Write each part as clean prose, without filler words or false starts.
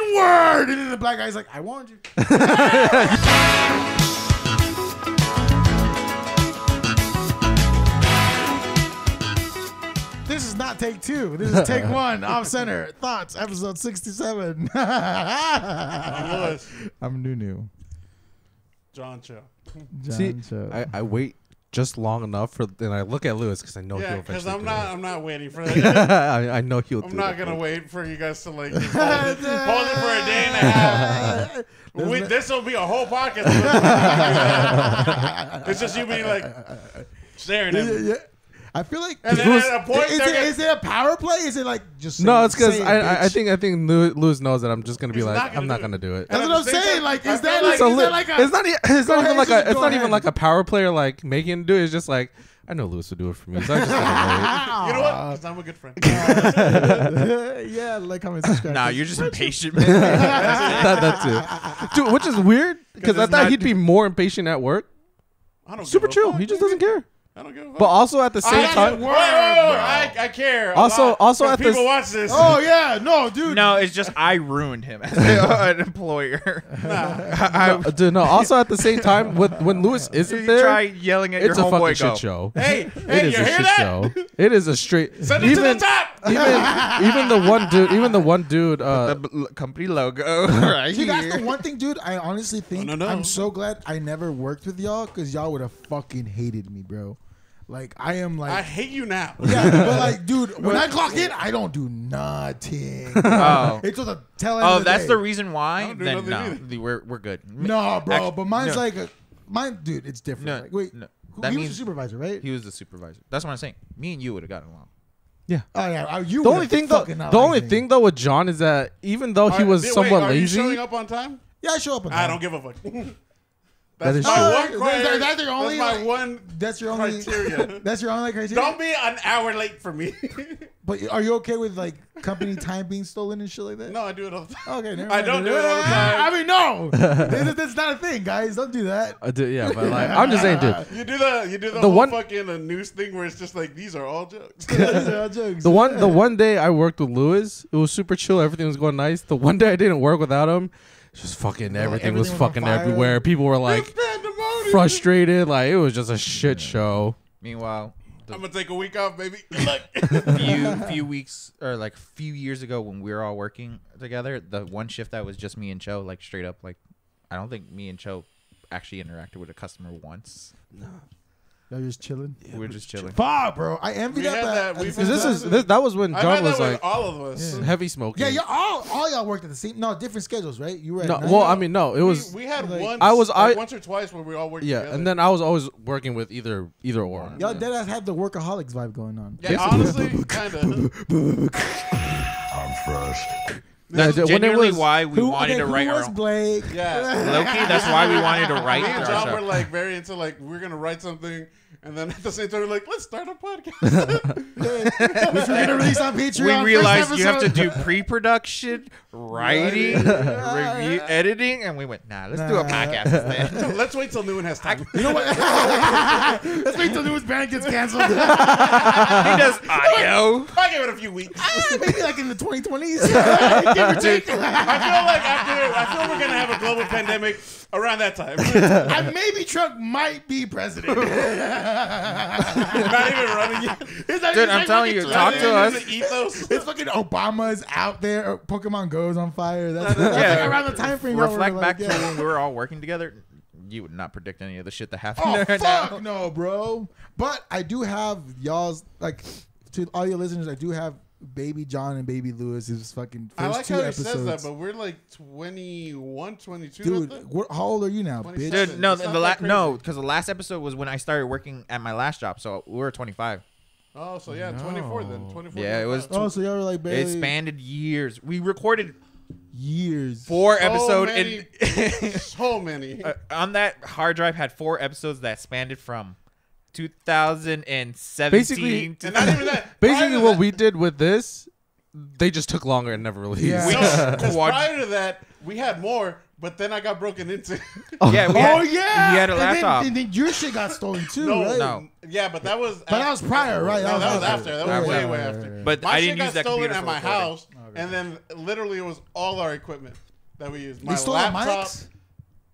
N-word. And then the black guy's like, I warned you. This is not take 2. This is take 1. Off center. Thoughts. Episode 67. I'm Lewis. I'm Nunu. John Cho. See, I wait just long enough for, and I look at Lewis because I know he'll eventually because I'm not waiting for that. I know he'll. I'm not gonna wait for you guys to like hold it for a day and a half. This will be a whole podcast. It's just you being like staring at me. Yeah. I feel like and then at a point, is it a power play? Is it like just no? It's because I think Lewis knows that I'm just gonna be like I'm not gonna do it. That's what I'm saying. Like, is that like a? It's not even like a power player like making him do it. It's just like I know Lewis would do it for me, so I just gotta you know what? Because I'm a good friend. Yeah, like, comment, subscribe. Nah, you're just impatient, man. That's it, dude. Which is weird because I thought he'd be more impatient at work. I don't Super chill. He just doesn't care. I don't give a fuck. But also at the same time, I care. Also at people watch this. Oh yeah, no, dude. No, it's just I ruined him as an employer. No. Also at the same time, when Lewis isn't there, try yelling at your it's a fucking homeboy. shit show. Hey, It is you a hear shit that? show. It is a straight. Send it to the top. Even the one dude. The company logo right Dude, here. that's the one thing, dude. I honestly think I'm so glad I never worked with y'all because y'all would have fucking hated me, bro. Like, I am like... I hate you now. Yeah, but like, dude, when I clock in, I don't do nothing. Oh. It's just a tell Oh, the that's day. the reason why? do Then nothing no, we're good. No, bro, Actually, but mine's no. like... Mine, dude, it's different. No, Like, wait, no. he That was means- the supervisor, right? He was the supervisor. That's what I'm saying. Me and you would have gotten along. Yeah. Oh, yeah. You The only thing though with John is that even though he was somewhat are lazy, you showing up on time? Yeah, I show up on time. I don't give a fuck. That is my true. one criteria. That's your only, That's my like, one That's your only... criteria. That's your only criteria? Don't be an hour late for me. But are you okay with, like, company time being stolen and shit like that? No, I do it all the time. Okay, never I mind. don't do it all the time. I mean, no. That's not a thing, guys. Don't do that. yeah, but like I'm just saying, dude. You do the The whole one- fucking news thing where it's just like these are all jokes. These are all jokes. The one day I worked with Lewis, it was super chill. Everything was going nice. The one day I didn't work without him, just fucking everything was fucking on fire. everywhere. People were like frustrated. Like it was just a shit show. Meanwhile, I'm gonna take a week off, baby. Good luck. few weeks or like few years ago when we were all working together, the one shift that was just me and Cho, like straight up, like I don't think me and Cho actually interacted with a customer once. Y'all just chilling? We were just chilling. Fuck, bro. I envy We had that. that. That was when I've John had was that with like all of us. heavy smoking. Yeah, all y'all worked at the same... No, different schedules, right? You were at No, night? well, I mean, no, it was. We had like- once. I- once or twice where we all worked Yeah, together. and then I was always working with either or. Y'all deadass had the workaholics vibe going on. yeah, honestly, kind of. I'm first. That's when it genuinely was- why we wanted to write our was own. Blake? Yeah. Low-key, that's why we wanted to write Me and our John show. were like very into like we're gonna write something, and then at the same time we're like let's start a podcast. Which we're gonna release on Patreon. We realized you have to First do pre-production, writing, review, editing, and we went, nah, let's do a podcast instead. Let's wait till Newman has time. You know what? Let's wait till Newman's band gets canceled. He does audio. I'll give it a few weeks. Maybe like in the 2020s. Give or take. I feel we're gonna have a global pandemic around that time. And maybe Trump might be president. Not even running yet. Dude, I'm telling you, talk to us. It's fucking Obama's out there. Or Pokemon Go's on fire. That's like around the time frame. Reflect back to when we were all working together. You would not predict any of the shit that happened Oh right fuck now. no, bro. But I do have y'all's like to all your listeners. I do have Baby John and Baby Lewis. Is fucking first I like two how he episodes. says that, but we're like 21, 22. Dude, I think. how old are you now, bitch? Dude, no, It's not that crazy. because the last episode was when I started working at my last job, so we were 25. Oh, so yeah, 24 then. 24. Yeah, it was. Oh, so y'all were like barely It spanned years. We recorded years. 4 So episodes, many. and So many. on that hard drive had 4 episodes that spanned from 2017 Basically- to And not even that. Basically, what we did with this, they just took longer and never released. Yeah. Because prior to that, we had more, but then I got broken into. Yeah, yeah. he had a laptop. And then your shit got stolen too, No, right? no. Yeah, but that was. But that was prior, right? No, that was after. That was Yeah. way after. But My I shit didn't got use that stolen computer at for my recording. house, and then literally it was all our equipment that we used. My They stole our laptop, mics?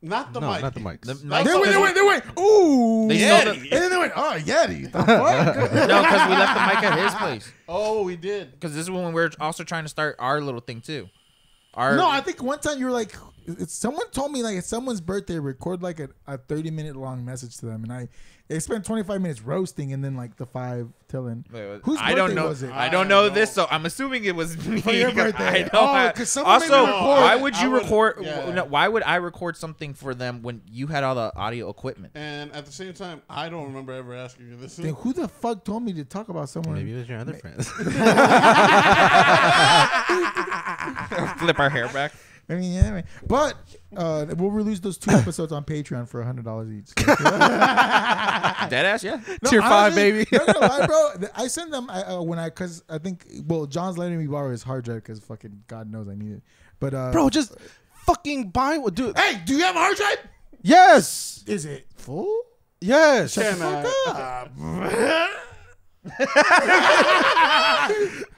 not the No, mic. not the mics. The That's mics- They all- went, ooh. They Yeti. stole And then they went, oh, Yeti. The fuck? No, because we left the mic at his place. Oh, we did. Because this is when we were also trying to start our little thing too. Our No, I think one time you were like, someone told me like it's someone's birthday, record like a 30-minute long message to them, and they spent 25 minutes roasting, and then like the 5 telling. Whose I don't birthday know. was it? I don't know this, so I'm assuming it was me. For your birthday. I Oh, don't 'cause someone made me also, record. why would you I would- record? yeah. No, why would I record something for them when you had all the audio equipment? And at the same time, I don't remember ever asking you this. Then who the fuck told me to talk about someone? Maybe it was your other friends. Flip our hair back. I mean, yeah, man. But we'll release those 2 episodes on Patreon for $100 each. Deadass, yeah. No, Tier 5, honestly, baby. Not gonna lie, bro. I send them because I think John's letting me borrow his hard drive because fucking God knows I need it. But Bro, just fucking buy one, dude. hey, do you have a hard drive? Yes, Is it full? yes. Can Fuck up.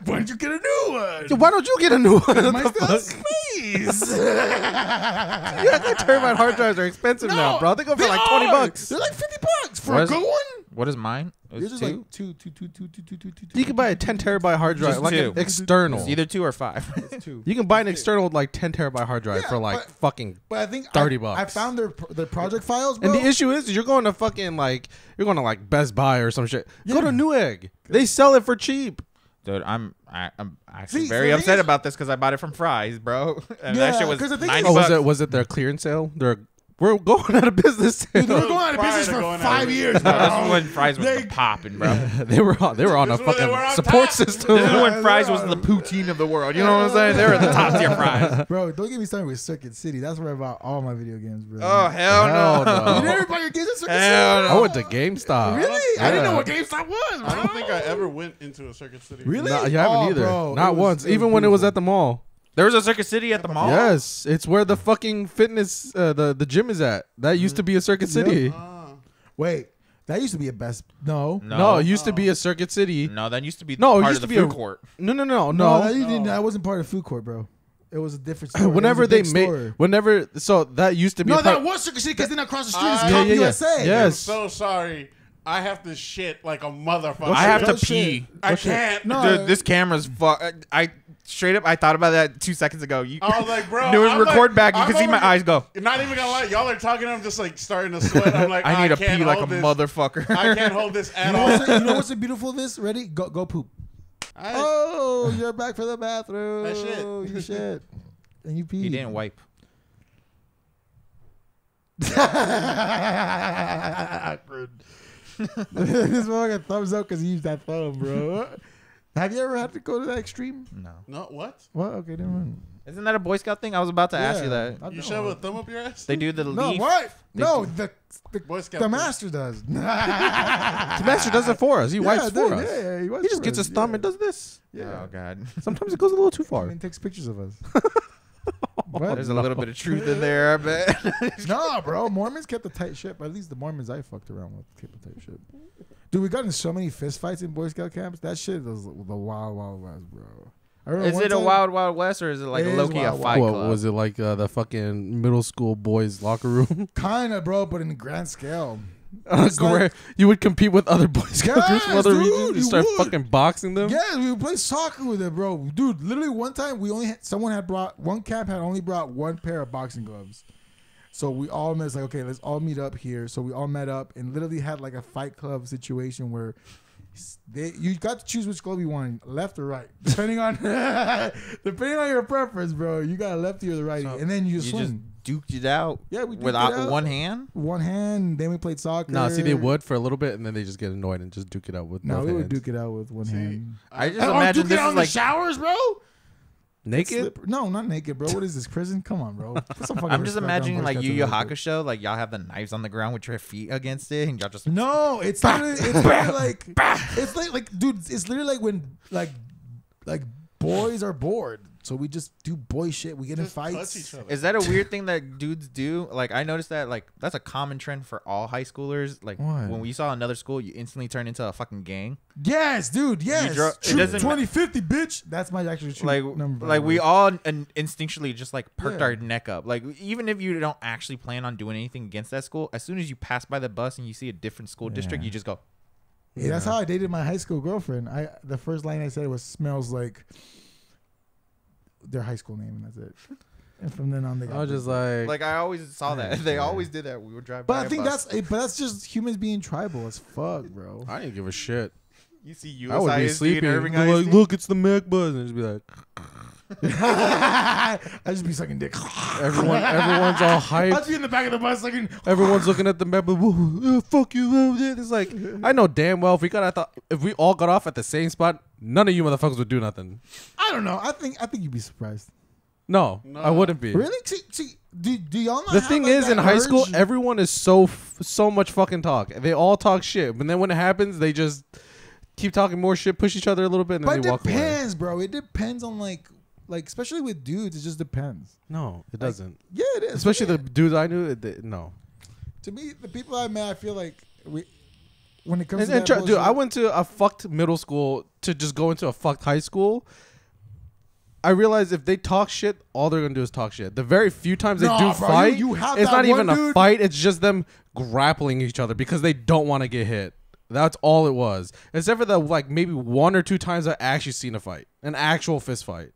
Why don't you get a new one? Why don't you get a new one? My stuff's space. Yeah, the terabyte hard drives are expensive now, bro. They go for like $20. They're like $50 for What a is- good one. What is mine? You're It's just two. like two. You can buy a 10 terabyte hard drive, Just like an two. external. It's either 2 or 5. two. You can buy an external like 10 terabyte hard drive Yeah, for like but- fucking. But I think $30. I found their project files, bro. And the issue is, you're going to fucking like like Best Buy or some shit. Go to Yeah. Newegg. They sell it for cheap. Dude, I'm actually See, very the thing upset is- about this because I bought it from Fry's, bro. And Yeah, that shit was 'cause the thing 90 is- bucks. Was it their clearance sale? We're going out of business. Dude, they were sale. going out of Prior business to for going out 5 of years, No, this bro. is when Fry's was They- popping, bro. they were on a This is when they fucking were on support top. system. This is when Fry's was the poutine of the world. You know what I'm saying? They were the top tier Fry's. Bro, don't get me started with Circuit City. That's where I bought all my video games, bro. Oh, hell Hell no. no. You never buy your games at Circuit Hell City? I went to GameStop. Really? I didn't know Yeah. what GameStop was, bro. I don't think I ever went into a Circuit City. Really? No, you haven't Oh, either. bro, Not it was- once. it was Even when it was beautiful. at the mall. There was a Circuit City at the mall? Yes, it's where the fucking fitness, the gym is at. That used to be a Circuit City. Wait, that used to be a Best. No. No, it used to be a Circuit City. No, that used to be No, it part used of to the be food a court. No, that, you didn't, that wasn't part of food court, bro. It was a different store. whenever It was a they big made, store. whenever so that used to be. No, a part, that was Circuit City because then across the street is Yeah, Comp yeah, yeah. USA. Yeah. I'm Yes. so sorry. I have to shit like a motherfucker. I have to Go shit. pee. I can't. No, Dude, this camera's I straight up, I thought about that 2 seconds ago. You, I was like, bro. doing I'm record like- back, you I'm can see my over- eyes go. Not even gonna lie, y'all are talking. I'm just like starting to sweat. I'm like, I need to can't pee like a hold this. motherfucker. I can't hold this at You know, all. you know what's so beautiful? This ready? Go poop. I- Oh, you're back for the bathroom. That shit. You shit. And you pee. He didn't wipe. Awkward. This motherfucker thumbs up because he used that thumb, bro. Have you ever had to go to that extreme? No. No, what? What? Okay, never mind. Isn't that a Boy Scout thing? I was about to ask you that. I You know. shove a thumb up your ass? They do the No, leaf. what? No, the Boy Scout the thing. master does. the master does it for us. He wipes for us. Yeah, he, wipes He just for gets us, his thumb yeah. and does this. Yeah. Oh god. Sometimes it goes a little too far. And takes pictures of us. What? There's a little bit of truth in there, I bet. Nah, bro. Mormons kept a tight ship. At least the Mormons I fucked around with kept a tight ship. Dude, we got in so many fist fights in Boy Scout camps. That shit was the wild, wild west, bro. I remember Is one it a time- Wild Wild West or is it like It is low-key a Wild fight What club? was it like? The fucking middle school boys locker room. Kinda, bro, but in a grand scale. Where you would compete with other Boy Scout groups from Yes, other dude, regions and you start would. fucking boxing them. Yeah, we would play soccer with it, bro. Dude, literally one time we only had, someone had brought one camp had only brought one pair of boxing gloves. So we all met. It's like, okay, let's all meet up here. So we all met up and literally had like a fight club situation where you got to choose which glove you wanted, left or right, depending on your preference, bro. You got a lefty or the righty, So and then you you swing. just duked it out Yeah, we duked without it out. one hand? One hand. Then we played soccer. No, see, they would for a little bit, and then they just get annoyed and just duke it out with No, both we would hands. duke it out with one hand. I just Oh, imagine duke it this out is in the like showers, bro. Naked? Slipper. No, not naked, bro. What is this, prison? Come on, bro. Put some fucking I'm just respect on imagining Boy like Scouts Yu Yu America. Hakusho, like y'all have the knives on the ground with your feet against it, and y'all just No, it's literally, it's literally like it's like dude, it's literally like when like boys are bored, so we just do boy shit. We get in Just touch fights. each other. Is that a weird thing that dudes do? Like, I noticed that, like, that's a common trend for all high schoolers. Like, What? when we saw another school, you instantly turn into a fucking gang. Yes, dude. Yes. it True doesn't 2050, bitch. That's my actual true Like, number. like we all instinctually just, like, perked Yeah. our neck up. Like, even if you don't actually plan on doing anything against that school, as soon as you pass by the bus and you see a different school district, Yeah. you just go, Yeah, that's how I dated my high school girlfriend. The first line I said was "smells like." Their high school name, and that's it. And from then on, they got. I was just like I always saw that. They always did that. We would drive by But I a think bus. that's just humans being tribal as fuck, bro. I didn't give a shit. You see I would be USISD sleeping. and Irving They're like, ISD? look, it's the Mac bus, and just be like, I just be sucking dick. everyone's all I'd hyped. be in the back of the bus sucking. Everyone's looking at the map, but fuck you. It's like I know damn well if we all got off at the same spot, none of you motherfuckers would do nothing. I don't know. I think you'd be surprised. No, I wouldn't be. Really? See, do y'all not The have, thing like, is, that in high school, urge? everyone is so much fucking talk. They all talk shit, but then when it happens, they just keep talking more shit, push each other a little bit, and then But they it walk away. depends, bro. It depends on like especially with dudes. It just depends. No, it doesn't. Yeah, it is. Especially Yeah. the dudes I knew. No. To me, the people I met, I feel like when it comes And, to that dude, bullshit, I went to a fucked middle school to just go into a fucked high school. I realized if they talk shit, all they're gonna do is talk shit. The very few times they Nah, do bro, fight, you have it's that not even one a dude- fight. It's just them grappling each other because they don't want to get hit. That's all it was. Except for the like maybe 1 or 2 times I actually seen a fight, an actual fist fight.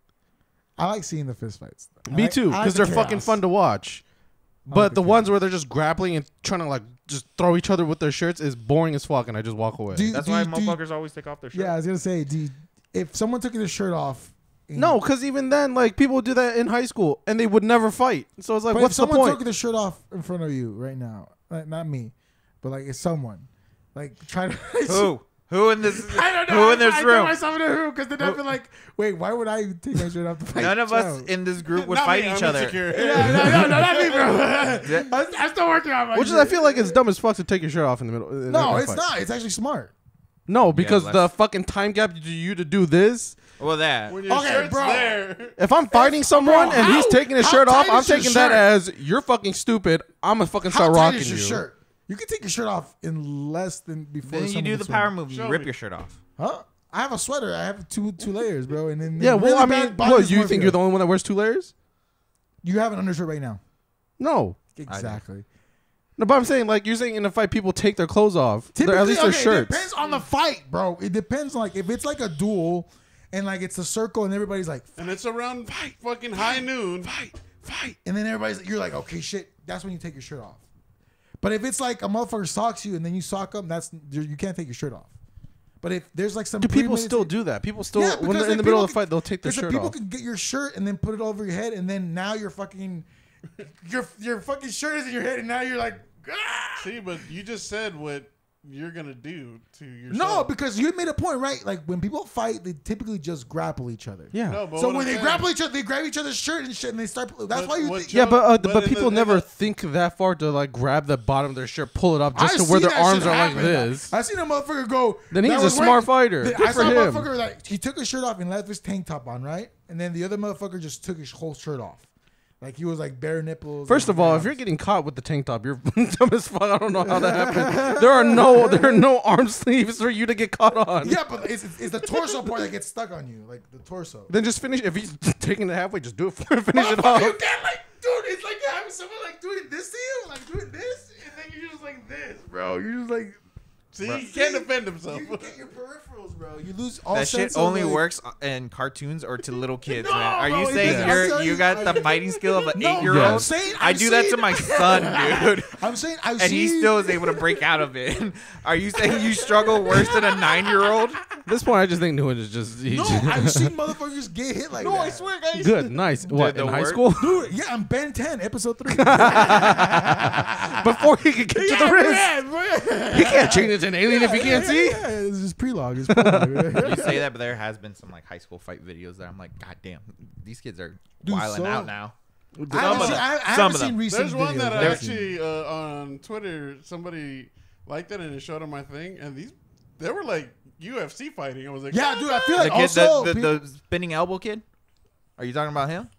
I like seeing the fist fights. Me too, because they're fucking fun to watch. But the ones where they're just grappling and trying to like just throw each other with their shirts is boring as fuck, and I just walk away. That's why motherfuckers always take off their shirt. Yeah, I was gonna say, if someone took their shirt off. No, because even then, like people would do that in high school, and they would never fight. So it's like, But what's if the someone point? took their shirt off in front of you right now, like, not me, but like it's someone, like try to. Who in this? I don't know. Who in this I room? throw myself in a room because then I feel like, wait, why would I take my shirt off to fight? None of us Joe? in this group would Not fight me, each I'm other. insecure. No, not me, bro. I'm still working on my. Which is, shit. I feel like it's dumb as fuck to take your shirt off in the middle. No, it's not. It's actually smart. No, because less- the fucking time gap to you to do this. Well, that. When your Okay, shirt's bro. there. If I'm fighting someone and he's taking his how shirt off, tight I'm is your taking that shirt? as you're fucking stupid. I'm gonna fucking How start tight rocking is your you. shirt? You can take your shirt off in less than before. Then you someone do the gets power one. move. You Show rip me. your shirt off. Huh? I have a sweater. I have two layers, bro. And then Yeah, well, really I bad mean, body what, you dysmorphia. think you're the only one that wears 2 layers? You have an undershirt right now. No. Exactly. No, but I'm saying, like, you're saying in a fight, people take their clothes off. They're, at least their It shirts. depends on the fight, bro. It depends. Like if it's like a duel, and like it's a circle, and everybody's like, And it's around fucking high noon. fight, and then you're like, okay, shit. That's when you take your shirt off. But if it's like a motherfucker socks you and then you sock them, you can't take your shirt off. But if there's like some Do people premeditated- still do that? People still, Yeah, when because they're in the then middle of people the fight, they'll take their because shirt people off. can get your shirt and then put it over your head, and then now you're fucking your fucking shirt is in your head, and now you're like, ah! See, but you just said what you're gonna do to yourself. No, because you made a point, right? Like when people fight, they typically just grapple each other. Yeah. No, but So what when I'm they saying- grapple each other, they grab each other's shirt and shit, and they start. That's why you. what Yeah, but in people the- never in the- think that far to like grab the bottom of their shirt, pull it up just I've to where seen their that arms shit are like happen. this. I seen a motherfucker go. Then he's that a was smart fighter. Good I for saw a him. motherfucker like he took his shirt off and left his tank top on, right? And then the other motherfucker just took his whole shirt off, like he was like bare nipples. First and of all, if abs. you're getting caught with the tank top, you're dumb as fuck. I don't know how that happened. There are no arm sleeves for you to get caught on. yeah, but it's the torso part that gets stuck on you, like the torso. Then just finish. If he's taking it halfway, just do it for him. Finish it Motherfucker, off. you can't like, dude. It's like having someone like doing this to you, like doing this, and then you're just like this, bro. You're just like. See, he can't defend himself. You get your peripherals, bro. You lose all That sense shit of, only like- works in cartoons or to little kids, No, man. Are bro, you it saying doesn't. I'm telling you got the fighting skill of an No, 8-year-old? I'm saying- I I'm do that to saying- my son, dude. I'm saying I And he still is able to break out of it. Are you saying you struggle worse than a 9-year-old? At this point, I just think Nguyen is just No, I've seen motherfuckers get hit like that. I swear, guys. good, nice. What the in high work? school? Dude, yeah, I'm Ben 10, episode 3. Before he could get to the wrist, he can't change it to an alien if he can't see. Yeah, it's just prelogue. It's prelogue. You say that, but there has been some like high school fight videos that I'm like, God damn, these kids are Dude, wilding so- out now. I haven't of seen, them. I Some haven't of seen them. recent There's one videos. that I've I seen. actually on Twitter somebody liked it and it showed on my thing, and they were like UFC fighting. I was like, Yeah, dude, I feel like The kid, also the spinning elbow kid. Are you talking about him?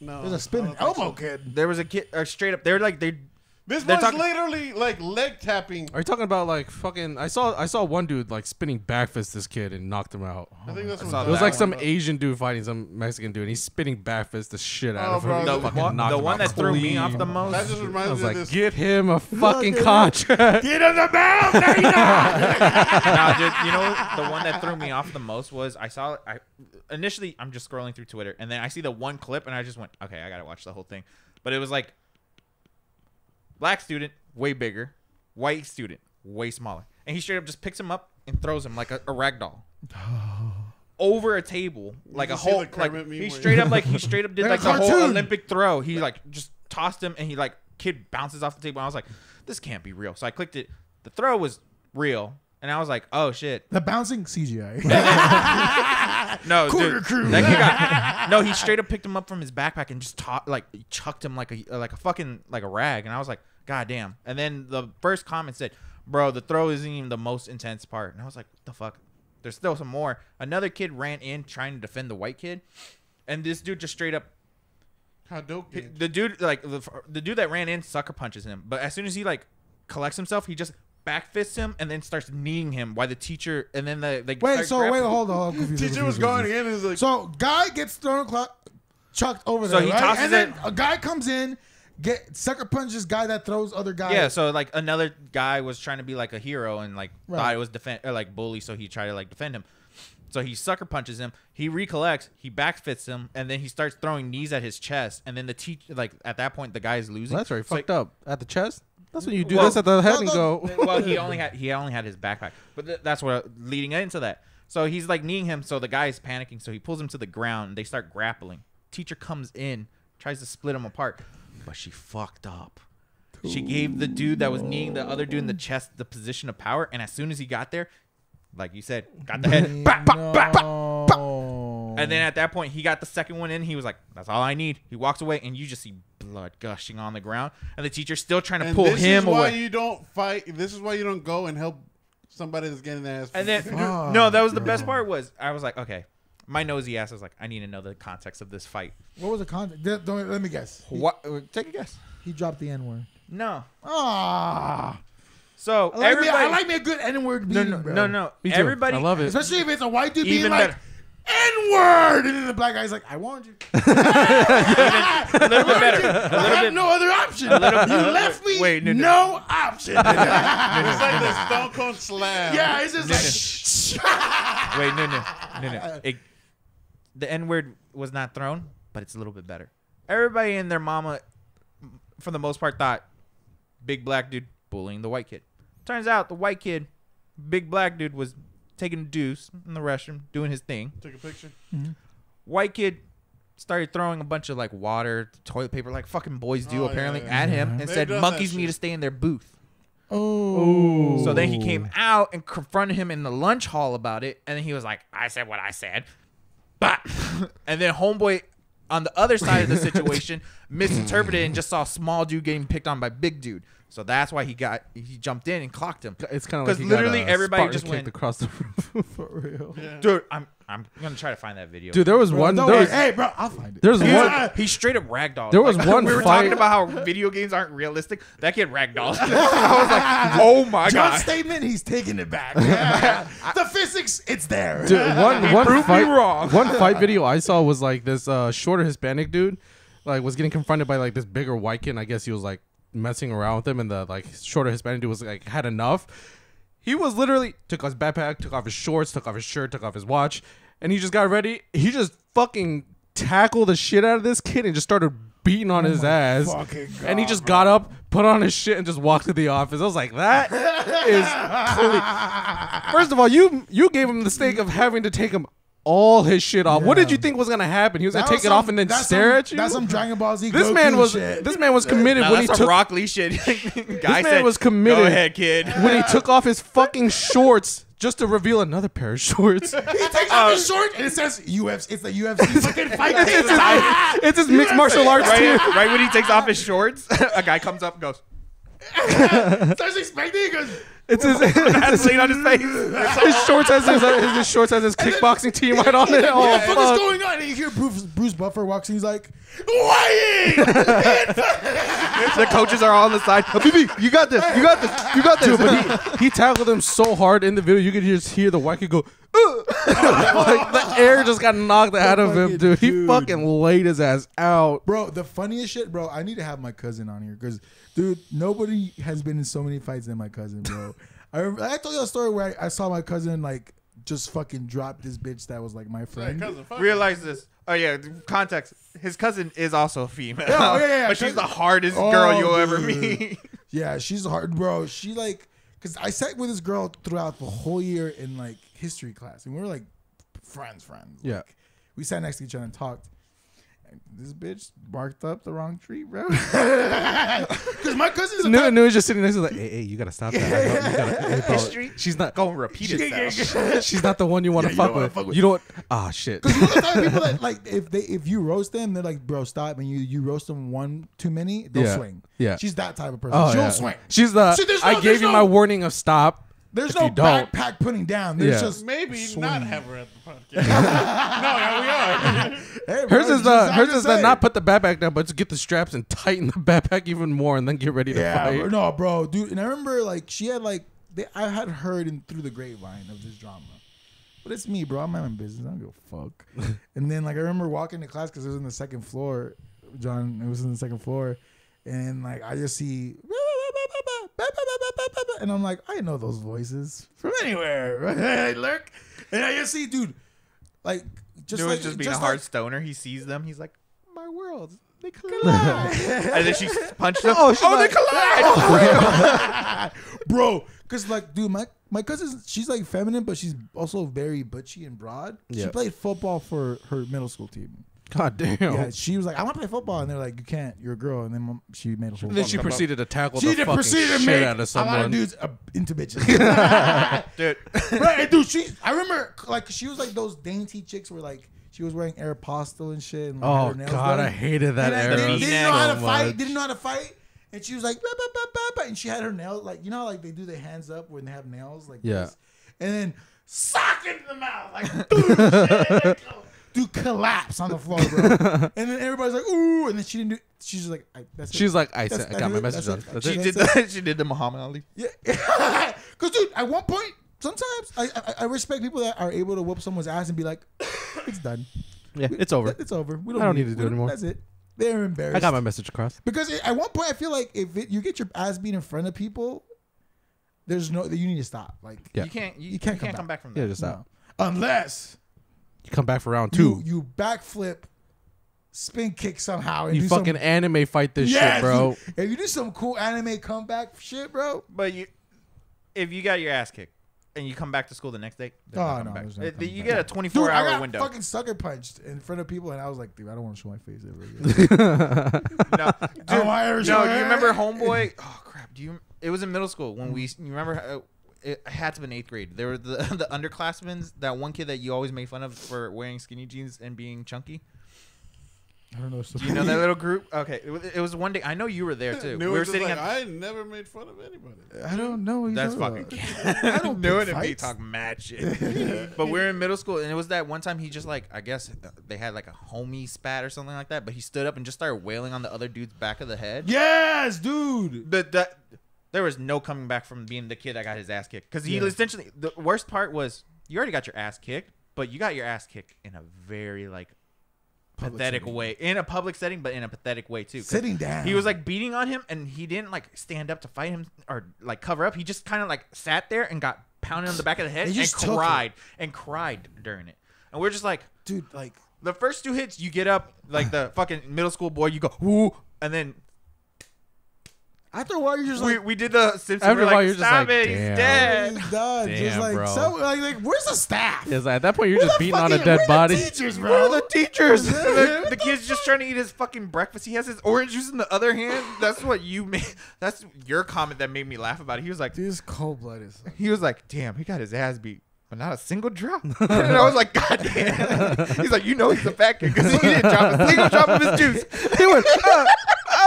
no. there's a I spinning don't think elbow so. kid. There was a kid straight up. They're like This They're was talking- literally like leg tapping. Are you talking about like fucking? I saw one dude like spinning back fist this kid and knocked him out. I think that's what saw It was that like one, some but- Asian dude fighting some Mexican dude, and he's spinning back fist the shit out Oh, of him. bro, He the fucking one, knocked the him one out that threw me clean. off the most. That just I reminds was me like, of this. get him a fucking at contract. Get in the mouth. There you go. Nah, dude, you know the one that threw me off the most was initially I'm just scrolling through Twitter and then I see the one clip and I just went, okay, I gotta watch the whole thing. But it was like black student, way bigger, white student, way smaller, and he straight up just picks him up and throws him like a rag doll over a table, like a just see whole the Kermit like meme he where- straight up did Like like a the whole cartoon. Olympic throw. He like just tossed him and he like kid bounces off the table. And I was like, this can't be real. So I clicked it. The throw was real. And I was like, oh shit. The bouncing CGI. No, Quarter dude, crew. that kid got, no, he straight up picked him up from his backpack and just chucked him like a fucking like a rag. And I was like, god damn. And then the first comment said, bro, the throw isn't even the most intense part. And I was like, what the fuck? There's still some more. Another kid ran in trying to defend the white kid, and this dude just straight up. How dope. The dude like the dude that ran in sucker punches him, but as soon as he like collects himself, he just back fists him and then starts kneeing him. While the teacher and then the Wait, hold on. I'm confused, Teacher was confused. going again. And was like, So guy gets thrown chucked over So there, he right? tosses and then it- a guy comes in, sucker punches guy that throws other guys. Yeah, so like another guy was trying to be like a hero and like Right. thought it was like bully, so he tried to like defend him. So he sucker punches him. He recollects. He back fits him, and then he starts throwing knees at his chest. And then the teacher, like at that point, the guy's losing. That's right. So- Fucked up at the chest. That's when you do Well, this at the head and no, go. Well, he only had his backpack, but that's what leading into that. So he's like kneeing him. So the guy is panicking. So he pulls him to the ground. And they start grappling. Teacher comes in, tries to split him apart, but she fucked up. She gave the dude that was kneeing the other dude in the chest the position of power, and as soon as he got there, like you said, got the head, bop, bop, bop, bop, bop. And then at that point, he got the second one in. He was like, "That's all I need." He walks away, and you just see blood gushing on the ground, and the teacher's still trying to and pull this him is why away. you don't fight. This is why you don't go and help somebody that's getting their ass. And then, Fuck, no, that was the best bro. part. Was I was like, okay, my nosy ass was like, I need to know the context of this fight. What was the context? Let me guess. What? Take a guess. He dropped the N word. No. Ah, So I like me a good N word. no, no. Me too. Everybody, I love it. Especially if it's a white dude Even being like better. N word, and then the black guy's like, "I warned you." a little bit better. A I little have bit. no other option. little- You left me Wait, no. no option. it's like the Stone Cold Slam. Yeah, it's just like. Wait, no. The N word was not thrown, but it's a little bit better. Everybody and their mama, for the most part, thought big black dude bullying the white kid. Turns out the white kid, big black dude, was taking a deuce in the restroom, doing his thing. Took a picture. White kid started throwing a bunch of like water, toilet paper, like fucking boys do Oh, apparently, yeah, yeah. at him and They've said done monkeys that need to shit. stay in their booth. Oh. So then he came out and confronted him in the lunch hall about it, and then he was like, "I said what I said," but and then homeboy on the other side of the situation misinterpreted and just saw small dude getting picked on by big dude. So that's why he jumped in and clocked him. It's kind of like 'Cause he literally got, everybody Spartan just kicked went- across the room for real. Dude, I'm gonna try to find that video. Dude, there was Bro, one. don't There worry. was, Hey, bro, I'll find it. there was He one. he straight up ragdolled. There was one We were fight- talking about how video games aren't realistic. That kid ragdolled. I was like, oh my John's god. statement, he's taking it back. The physics, it's there. Dude, one proved me fight. wrong. One fight video I saw was like this shorter Hispanic dude, like was getting confronted by like this bigger white kid. And I guess he was like messing around with him, and the like shorter Hispanic dude was like had enough. He was literally took off his backpack, took off his shorts, took off his shirt, took off his watch, and he just got ready. He just fucking tackled the shit out of this kid and just started beating on his ass. fucking God, And he just got up, put on his shit, and just walked to the office. I was like, that is clearly. First of all, you gave him the mistake of having to take him all his shit off. What did you think was gonna happen? He was gonna That take was it off some- and then that's stare some- at you. That's some Dragon Ball Z. This Goku man was shit. this man was committed Now when he that's some took Rock Lee shit. Guy man said, was committed. Go ahead, kid. when he took off his fucking shorts just to reveal another pair of shorts. He takes off his short and it says UFC. It's the UFC fucking fight. It's his mixed martial arts team. Right when he takes off his shorts, a guy comes up and goes, Starts expecting. He goes, It's his Vaseline on his face. his shorts has his shorts has his kickboxing team right on it. Oh, What the fuck is fuck. going on? And you hear Bruce Buffer walks in. He's like, "Why?" The coaches are all on the side. BB, you got this. You got this. You got this. Dude, but he tackled him so hard in the video, you could just hear the white kid go, like the air just got knocked out of him, dude. He fucking laid his ass out. Bro, the funniest shit, bro. I need to have my cousin on here because, dude, nobody has been in so many fights than my cousin, bro. I told you a story where I saw my cousin like just fucking drop this bitch that was like my friend. Realize this. Oh yeah, context. His cousin is also a female. Yeah. But she's the hardest girl you'll ever dude. meet. Yeah, she's hard, bro. She like, cause I sat with this girl throughout the whole year in like history class, and we were like friends. Yeah. Like, we sat next to each other and talked. And this bitch barked up the wrong tree, bro. Cause my cousin's a No, was just sitting next to like, hey, you gotta stop that. Hey, bro, History. she's not. Go and repeat itself. She's not the one you want to Yeah, you fuck don't wanna with. fuck with. You don't. Ah, shit. Cause you know the type of people that like if you roast them, they're like, bro, stop. And you roast them one too many, they'll Yeah. swing. Yeah. She's that type of person. Oh, She'll yeah. swing. She's the. See, there's I no- gave there's you no- my warning of stop. There's If no you don't- backpack putting down. There's Yeah. just Maybe swing. not have her at the podcast. No, yeah, we are. Hey, bro, Hers is I'm hers just is to saying. not put the backpack down, but to get the straps and tighten the backpack even more, and then get ready to Yeah, fight. bro, no, bro, dude. And I remember like she had like I had heard through the grapevine of this drama, but it's me, bro. I'm my own business. I don't give a fuck. And then like I remember walking to class because it was in the second floor, John. It was in the second floor, and like I just see. And I'm like, I know those voices from anywhere. I lurk, and I just see, dude, like just Dude like was just being a like, hard stoner. He sees them. He's like, my world. They collide. collide. And then she punched him. Oh, she's they like- collide. Bro, because like, dude, my cousin, she's like feminine, but she's also very butchy and broad. She Yeah. played football for her middle school team. God damn. Yeah, she was like, I want to play football, and they're like, you can't, you're a girl. And then she made a whole. And then she fucking- proceeded to tackle She the fucking proceeded to shit make out of a lot of someone. dudes into bitches. Dude. Right, and dude, I remember like she was like those dainty chicks where like she was wearing Aeropostale and shit. And, like, had Oh her nails God, done. I hated that And I era. didn't know how to so fight. much. Didn't know how to fight. And she was like, bah, bah, bah, bah, bah, and she had her nails like, you know how like they do their hands up when they have nails like Yeah. this, and then sock into the mouth like, dude, dude, collapse on the floor, bro. And then everybody's like, ooh, and then she didn't do. She's just like, that's it. She's like, I That's- got my that's message it. done. That's She it. did- She did the Muhammad Ali. Yeah, because dude, at one point, sometimes I respect people that are able to whoop someone's ass and be like, it's done. Yeah, it's over. It's over. We I don't need to do it anymore. That's it. They're embarrassed. I got my message across. Because at one point, I feel like if you get your ass beat in front of people, there's no, you need to stop. Like, Yeah. You can't come back from that. Yeah, just no. stop. Unless You come back for round two. you backflip, spin kick somehow, and You do fucking some, anime fight this shit, bro. dude. If you do some cool anime comeback shit, bro. But if you got your ass kicked and you come back to school the next day, there's Oh, no no, coming there's back. no coming You back. get a Dude, 24-hour I got window. fucking sucker punched in front of people, and I was like, dude, I don't want to show my face ever again. No, I want to show no, my you remember face. Homeboy? Oh crap! It was in middle school when you remember? It had to be in 8th grade. There were the underclassmen. That one kid that you always made fun of for wearing skinny jeans and being chunky. I don't know. Do you know that little group? Okay, it was one day. I know you were there too. Knew We it were just sitting like, at. I never made fun of anybody. I don't know. What you're That's talking fucking. about. I don't Knew pick it and be fights. talking mad shit. But we're in middle school, and it was that one time he just like I guess they had like a homie spat or something like that. But he stood up and just started wailing on the other dude's back of the head. Yes, dude. There was no coming back from being the kid that got his ass kicked. Because he Yeah. essentially, the worst part was you already got your ass kicked, but you got your ass kicked in a very like pathetic setting. way, in a public setting, but in a pathetic way too. 'Cause Sitting down. he was like beating on him, and he didn't like stand up to fight him or like cover up. He just kind of like sat there and got pounded on the back of the head He and just took cried during it. And we're just like, dude, like, the first 2 hits, you get up like the fucking middle school boy, you go ooh, and then. after a while, you're just like, We did the Simpsons. After We're a while, like, you're just stop like, it, damn. he's dead. he's done. Just Damn, like, bro. like, where's the staff? It's like, at that point, you're Where just the beating on a fucking- dead where body. The teachers, bro. Where are the teachers? the kid's just trying to eat his fucking breakfast. He has his orange juice in the other hand. That's what you made. That's your comment that made me laugh about it. He was like, Dude, this cold blooded. damn, he got his ass beat, but not a single drop. And I was like, God damn. He's like, you know he's a fat kid because he didn't drop a single drop of his juice. He went,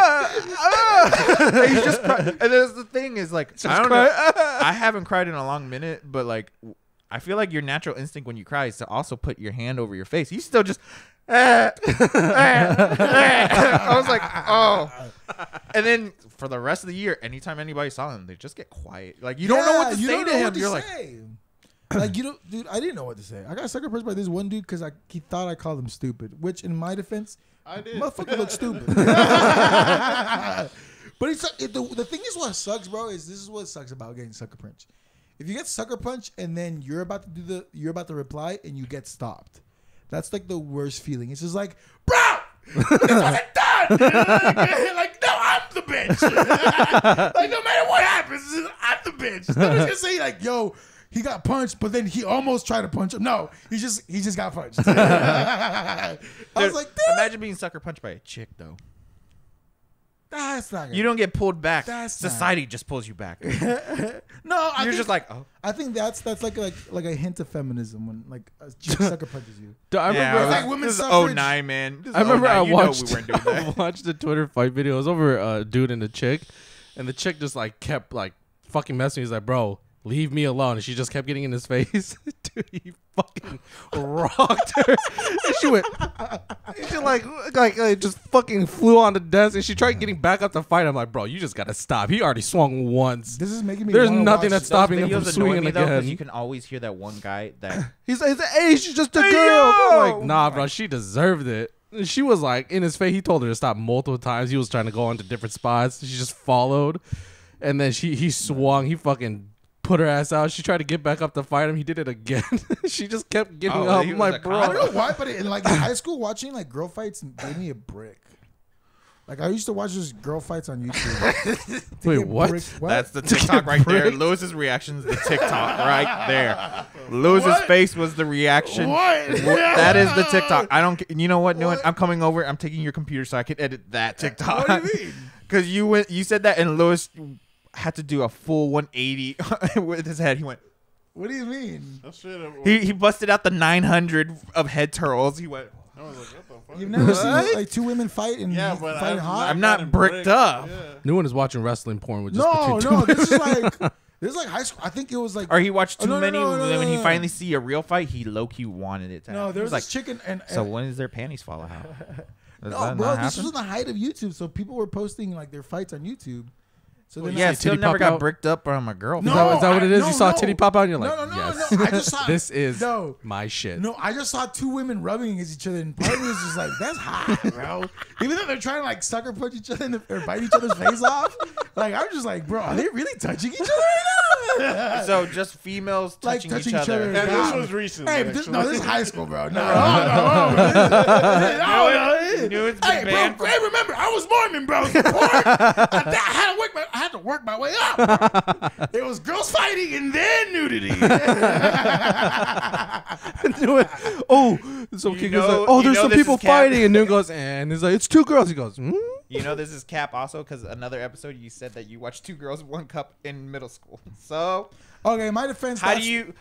And he's just crying. And there's the thing is like, I don't know. I haven't cried in a long minute, but like, I feel like your natural instinct when you cry is to also put your hand over your face. He's still just. I was like, oh. And then for the rest of the year, anytime anybody saw him, they just get quiet. Like you don't know what to say to him. You're like, you don't, dude. I didn't know what to say. I got sucker punched by this one dude because he thought I called him stupid. Which, in my defense, I did. Motherfucker looks stupid. But the thing is, what sucks, bro, is this is what sucks about getting sucker punched. If you get sucker punched and then you're about to reply and you get stopped, that's like the worst feeling. It's just like, bro, this wasn't done. Like, no, I'm the bitch. Like, no matter what happens, I'm the bitch. Nobody's gonna say like, yo, he got punched, but then he almost tried to punch him. No, he just got punched. I was like, damn. Imagine being sucker punched by a chick though. That's not. You don't get pulled back. That's Society just pulls you back. No, You're just like, oh. I think that's like a hint of feminism when like a chick sucker punches you. Dude, I remember. was like women's this is suffrage. 09, man. This is I remember 09. I You watched. know we weren't doing that. I watched the Twitter fight video. It was over a dude and a chick, and the chick just like kept like fucking messing. He's like, "Bro, leave me alone," and she just kept getting in his face. Dude, he fucking rocked her. And she went. She like just fucking flew on the desk, and she tried getting back up to fight. I'm like, bro, you just gotta stop. He already swung once. This is making me. There's wanna nothing watch that's stopping him from Videos annoy swinging me though, 'cause again. you can always hear that one guy that He's like, hey, she's just a girl. yo! I'm like, nah, bro, she deserved it. And she was like, in his face, he told her to stop multiple times. He was trying to go on to different spots. She just followed. And then he swung. He fucking put her ass out. She tried to get back up to fight him. He did it again. She just kept getting Oh, up. he I'm was like, a bro. I don't know why, but in high school, watching like girl fights gave me a brick. Like I used to watch those girl fights on YouTube. Wait, what? that's the TikTok right there. Lewis's reaction is the TikTok right there. Lewis's face was the reaction. What? That is the TikTok. I don't. You know what? What? I'm coming over. I'm taking your computer so I can edit that TikTok. What do you mean? Because you said that, and Lewis had to do a full 180 with his head. He went. What do you mean? That shit. He busted out the 900 of head twirls. He went. I was like, what the fuck? You've never seen like two women fight and Yeah, but fighting hot? I'm not bricked up. Yeah. New one is watching wrestling porn with just No, between no. two This is like high school. I think it was like. Or he watched too no, many. When he no. finally see a real fight, he low key wanted it to No, happen. there He was like, this chicken and. so when does their panties fall out? Does No, that bro, not this happen? was in the height of YouTube, so people were posting like their fights on YouTube. So then Yeah, see still titty never pop got out? bricked up from a girl. Is that what it is? You saw a titty pop out and you're like, no, yes. no. I just saw This is no. my shit. No, I just saw two women rubbing against each other, and part of me was just like, "That's hot, bro." Even though they're trying to like sucker punch each other or bite each other's face off, like I'm just like, bro, are they really touching each other right now? So just females Like touching, touching each other. And this God. was recent. Hey, but actually. this is high school, bro. No. You knew it's been Hey, banned bro, hey, remember, I was Mormon, bro. I had to work my way up. Bro. There was girls fighting and then nudity. Oh, some kid goes know- like, oh, you there's know some this people is cap. fighting, and Noon goes, and he's like, it's two girls. He goes, You know this is cap also because another episode you said that you watched Two Girls One Cup in middle school. So Okay, my defense. how do you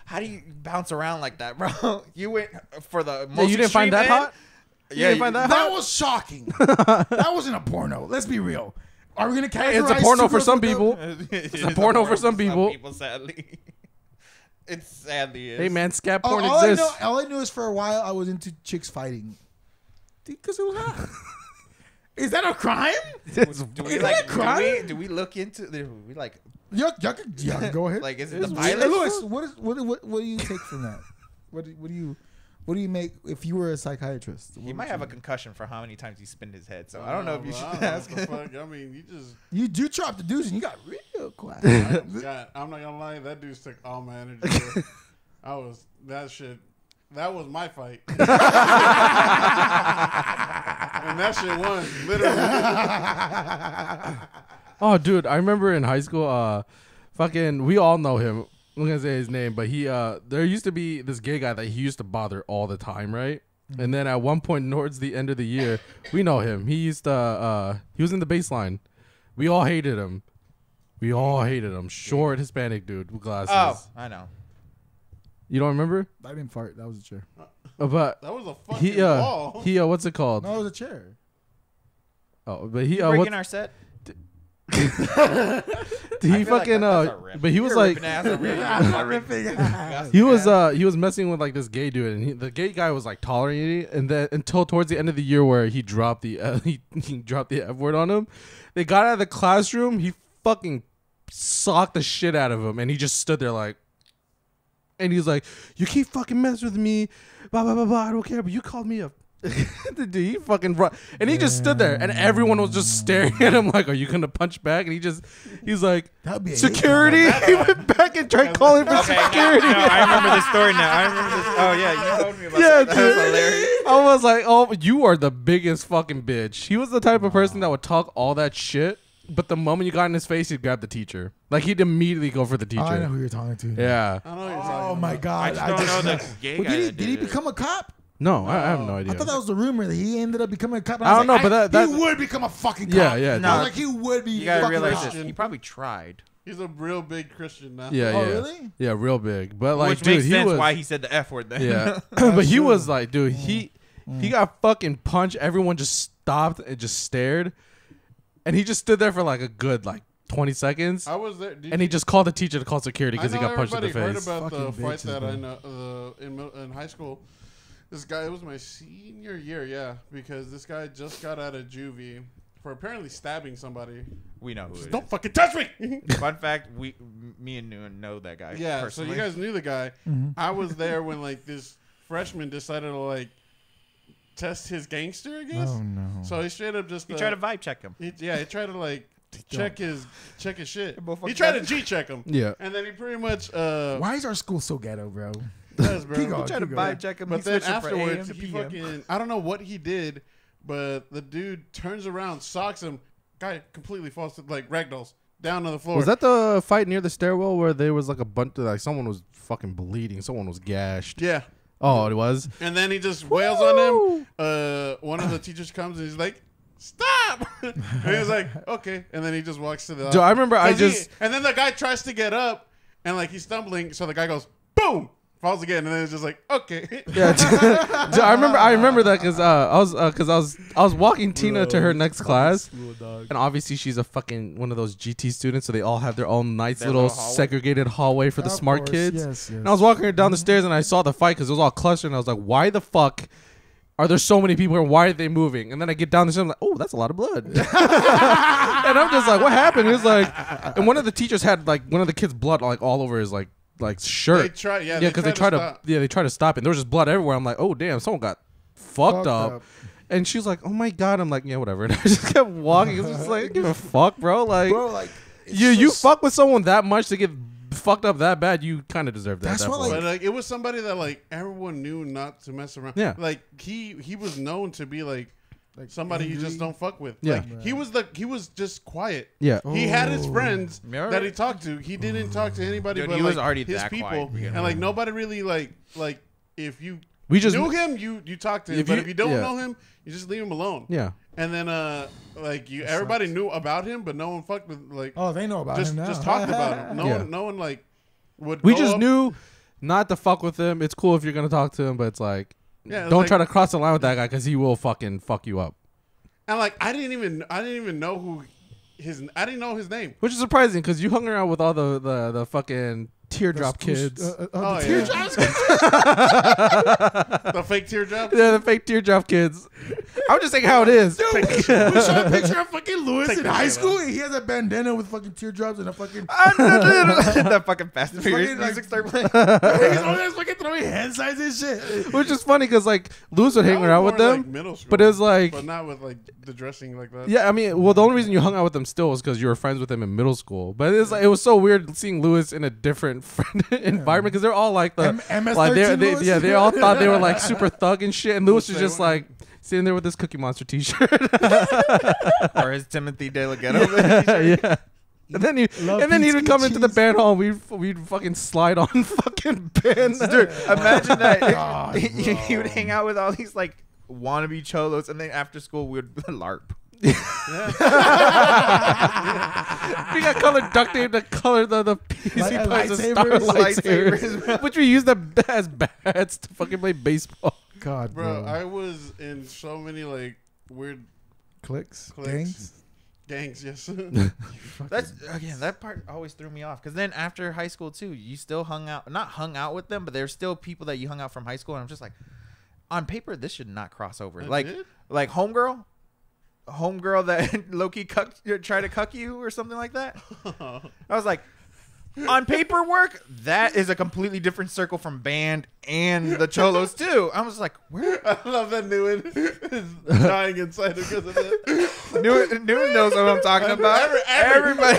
bounce around like that, bro? You went for the most. you didn't find extreme that end? hot? Yeah, didn't find that That was shocking. That wasn't a porno. Let's be real. Are we gonna categorize? It's a porno two for girls some with the- people. It's a porno for some people. Sadly, it sadly is. Hey, man, scat porn All exists. all I knew is for a while I was into chicks fighting, because it was hot. Is that a crime? Do we Is like? that a crime? Do we look into? Do we like? Y'all can go ahead. Like, is it the Hey, pilot? Lewis, what do you take from that? What do you make if you were a psychiatrist? He might have a concussion for how many times he spinned his head. So I don't know if you should I don't know ask. what the fuck. I mean, you just. You do drop the dudes and you got real quiet. I'm not gonna lie. That dude took all my energy. Bro. I was that shit. That was my fight. And that shit won, literally. Oh, dude, I remember in high school, fucking, we all know him. I'm gonna say his name, but he, there used to be this gay guy that he used to bother all the time, right? And then at one point towards the end of the year, we know him. He used to, he was in the baseline. We all hated him. Short Hispanic dude with glasses. Oh, I know. You don't remember? I didn't fart. That was a chair. But That was a fucking he, ball. what's it called? No, it was a chair. Oh, but he Breaking our set. he I feel like fucking that's a rip. but he was You're like ripping ass already. he was messing with like this gay dude, and the gay guy was like tolerating it, and then until towards the end of the year where he dropped the he dropped the F word on him. They got out of the classroom. He fucking socked the shit out of him, and he just stood there like, and he's like, "You keep fucking messing with me, blah blah blah blah. I don't care, but you called me a." Dude, he fucking and he just stood there, and everyone was just staring at him like, "Are you gonna punch back?" And he's like, "Security!" He went back and tried calling for security. No, I remember this story now. I remember this. Oh yeah, you told me about that. That was hilarious. I was like, "Oh, you are the biggest fucking bitch." He was the type of person that would talk all that shit, but the moment you got in his face, he'd grab the teacher. Like he'd immediately go for the teacher. Oh, I know who you're talking to. Yeah. I don't know what you're talking Oh my about. god! I just don't know the gay Well, guy. did that he did it. become a cop? No, I have no idea. I thought that was the rumor that he ended up becoming a cop. And I don't know, was like, but that he would become a fucking cop. Yeah, yeah. No. I was like, he would be. You gotta fucking realize cop. this. He probably tried. He's a real big Christian now. Yeah, Oh, yeah. really? Yeah, real big. But like, Which dude, makes he sense was why he said the F word then. yeah. But he was like, dude, he got fucking punched. Everyone just stopped and just stared, and he just stood there for like a good like 20 seconds. I was there. Did And he just called the teacher to call security because he got punched in the everybody face. heard about the Fucking fight bitches, that bro. I know in high school. This guy, it was my senior year, yeah, because this guy just got out of juvie for apparently stabbing somebody. We know who it Don't fucking touch me! is. Fun fact: me and Nguyen know that guy. Yeah, personally. so you guys knew the guy. Mm-hmm. I was there when like this freshman decided to like test his gangster, I guess. Oh no! So he straight up just He tried to vibe check him. he tried to like check his shit. both He fucking tried to guys. G check him. Yeah. And then he pretty much Why is our school so ghetto, bro? does, bro. Keep going. He tried to Keep going. vibe check him. But He then switched it from AM afterwards, to he PM. fucking I don't know what he did, but the dude turns around, socks him. Guy completely falls to like ragdolls down on the floor. Was that the fight near the stairwell where there was like a bunch of like someone was fucking bleeding, someone was gashed? Yeah. Oh, it was. And then he just wails on him. One of the teachers comes and he's like, "Stop!" And he was like, "Okay." And then he just walks to the. Dude, I remember I 'Cause he- just and then the guy tries to get up, and like he's stumbling, so the guy goes, "Boom!" Falls again, and then it's just like, "Okay." yeah. Dude, I remember that because I was walking Tina to her next class, and obviously she's a fucking one of those GT students, so they all have their own nice Their little little hallway? segregated hallway for the Of smart course, kids. yes, yes. And I was walking her down the stairs, and I saw the fight because it was all clustered, and I was like, why the fuck are there so many people here? Why are they moving? And then I get down the stairs, I'm like, oh, that's a lot of blood. And I'm just like, what happened? It was like, and one of the teachers had like one of the kids' blood like all over his like shirt. They try, yeah, because they tried to they tried to stop it. And there was just blood everywhere. I'm like, oh damn, someone got fucked up. And she was like, oh my god. I'm like, yeah, whatever. And I just kept walking. It's just like, give a fuck, bro. Like, Bro, like it's you just- fuck with someone that much to get fucked up that bad, you kind of deserve that. That's at that what, point. But like, it was somebody that like everyone knew not to mess around. Yeah. Like he was known to be like somebody you just angry. don't fuck with. Yeah. Like he was just quiet. Yeah. He had his Oh. friends Remember? that he talked to. He didn't talk to anybody Dude, but he was like, already his that people. quiet. Yeah. And like nobody really like if you We just knew him, you talk to him. If But you- if you don't yeah. know him, you just leave him alone. Yeah. And then like everybody knew about him, but no one fucked with like Oh, they know about just him now. just talked about him. Yeah. No one like would. We go just up- knew not to fuck with him. It's cool if you're gonna talk to him, but it's like, Yeah, it's don't like- try to cross the line with that guy because he will fucking fuck you up. And like I didn't even know who I didn't know his name. Which is surprising because you hung around with all the fucking teardrop kids. Oh, the yeah. teardrops. The fake teardrop. Yeah, the fake teardrop kids. I'm just saying how it is. We saw a picture of fucking Lewis Take in that high shit school. And he has a bandana with fucking teardrops and a fucking. That fucking Fast and Fucking, Furious like- music start playing. He's always fucking throwing hand signs and shit. Which is funny because like Lewis would hang That was around with more them, like middle school, but it was like, but not with like the dressing like that. yeah, I mean, well, the only reason you hung out with them still was because you were friends with him in middle school. But it's like, it was so weird seeing Lewis in a different friend environment because they're all like the MS-13 like Lewis? yeah, they all thought they were like super thug and shit, and Lewis was Say just what? like sitting there with this Cookie Monster t-shirt. Or his Timothy De La Ghetto. Yeah. And then he would come into the band hall and we'd fucking slide on fucking bands. Dude, imagine that. God, he would bro. hang out with all these like wannabe cholos, and then after school we would LARP. We got colored duct tape to color the PC Like, parts of lightsabers? Star Lightsabers. lightsabers, which we used as bats to fucking play baseball. God, Bro, bro. I was in so many like weird Clicks. Clicks. Gangs, yes. That's again, that part always threw me off. Because then after high school too, you still not hung out with them, but there's still people that you hung out from high school, and I'm just like, on paper, this should not cross over. Like homegirl that low-key tried to cuck you or something like that. I was like, on paperwork, that is a completely different circle from band and the Cholos too. I was like, where? I love that Newman is dying inside because of it. Newman knows what I'm talking about. Everybody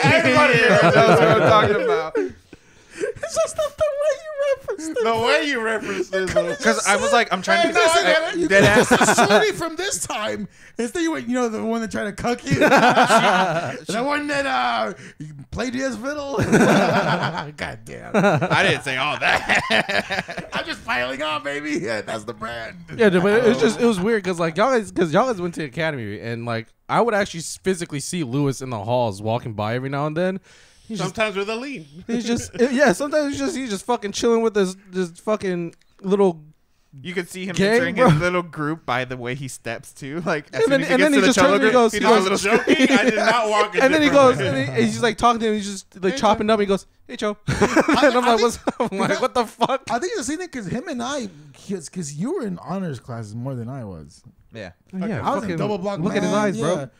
here knows what I'm talking about. It's just the way you referenced it. The way you referenced it. Because I was like, I'm trying to You dead ass. the shorty from this time. Instead, you went, you know, the one that tried to cuck you. That one that played his fiddle. God damn. I didn't say all that. I'm just piling on, baby. Yeah, that's the brand. Yeah, but it was weird because like y'all guys went to the academy and like I would actually physically see Lewis in the halls walking by every now and then. Sometimes with a lean. He's just sometimes he's just fucking chilling with this fucking little. You could see him Gang, entering bro. his little group by the way he steps too. Like, as And soon then as he he gets to just the turns Cholo and he group, goes, he does a little Joking? I did not walk in and then he different goes, ways. and he's just like talking to him. He's just like Hey, chopping Joe. up. He goes, "Hey, Joe," and I'm like, "What the fuck?" I think it's the same thing because him and I, because you were in honors classes more than I was. Yeah. Yeah, I was in fucking double block. Look at his man, eyes, yeah. bro.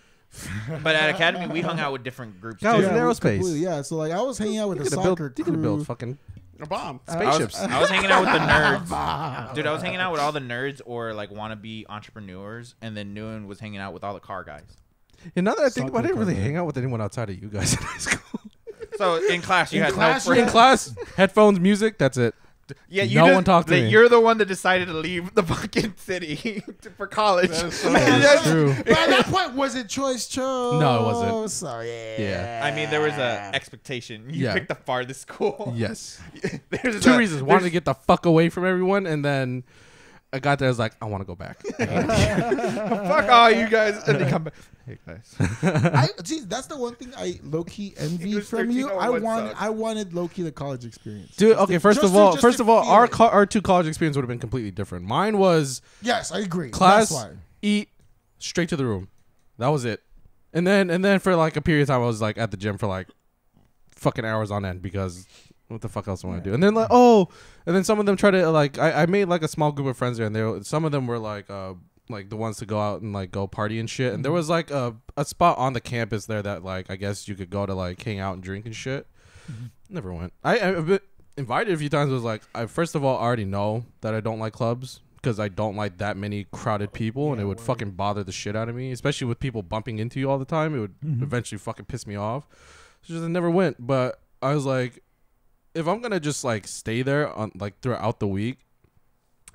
But at Academy, we hung out with different groups That was too. in aerospace. completely, yeah. So like I was hanging out with You the could soccer have built crew. fucking A bomb. spaceships. I was hanging out with the nerds. Dude, I was hanging out with all the nerds or like wannabe entrepreneurs, and then Nguyen was hanging out with all the car guys. And now that I think about it, I didn't really Soccer hang out with anyone outside of you guys in high school. So in class, you In had class, no you In friends. class, headphones, music, that's it. Yeah, No one talked to me. You're the one that decided to leave the fucking city for college. That is so That's true. But at that point, was it choice chose? No, it wasn't. So yeah. Yeah. I mean, there was a expectation. You Yeah. picked the farthest school. Yes. There's Two reasons. Wanted to get the fuck away from everyone, and then I got there. I was like, I want to go back. fuck all you guys, and they come back. Hey guys. Geez, that's the one thing I low key envy English from you. 1301 sucks. I wanted low key the college experience. Dude, okay. First Just of to- all, just to feel our it. our two college experience would have been completely different. Mine was Yes, I agree. class, That's why. eat, straight to the room. That was it. And then for like a period of time, I was like at the gym for like fucking hours on end because what the fuck else am I gonna do? And then like and then some of them try to like I made like a small group of friends there, and some of them were like the ones to go out and like go party and shit. And there was like a spot on the campus there that like I guess you could go to like hang out and drink and shit. Never went. I've been invited a few times. Was like first of all, I already know that I don't like clubs because I don't like that many crowded people, and it would fucking bother the shit out of me, especially with people bumping into you all the time. It would eventually fucking piss me off. So just I never went. But I was like, if I'm gonna just like stay there on like throughout the week,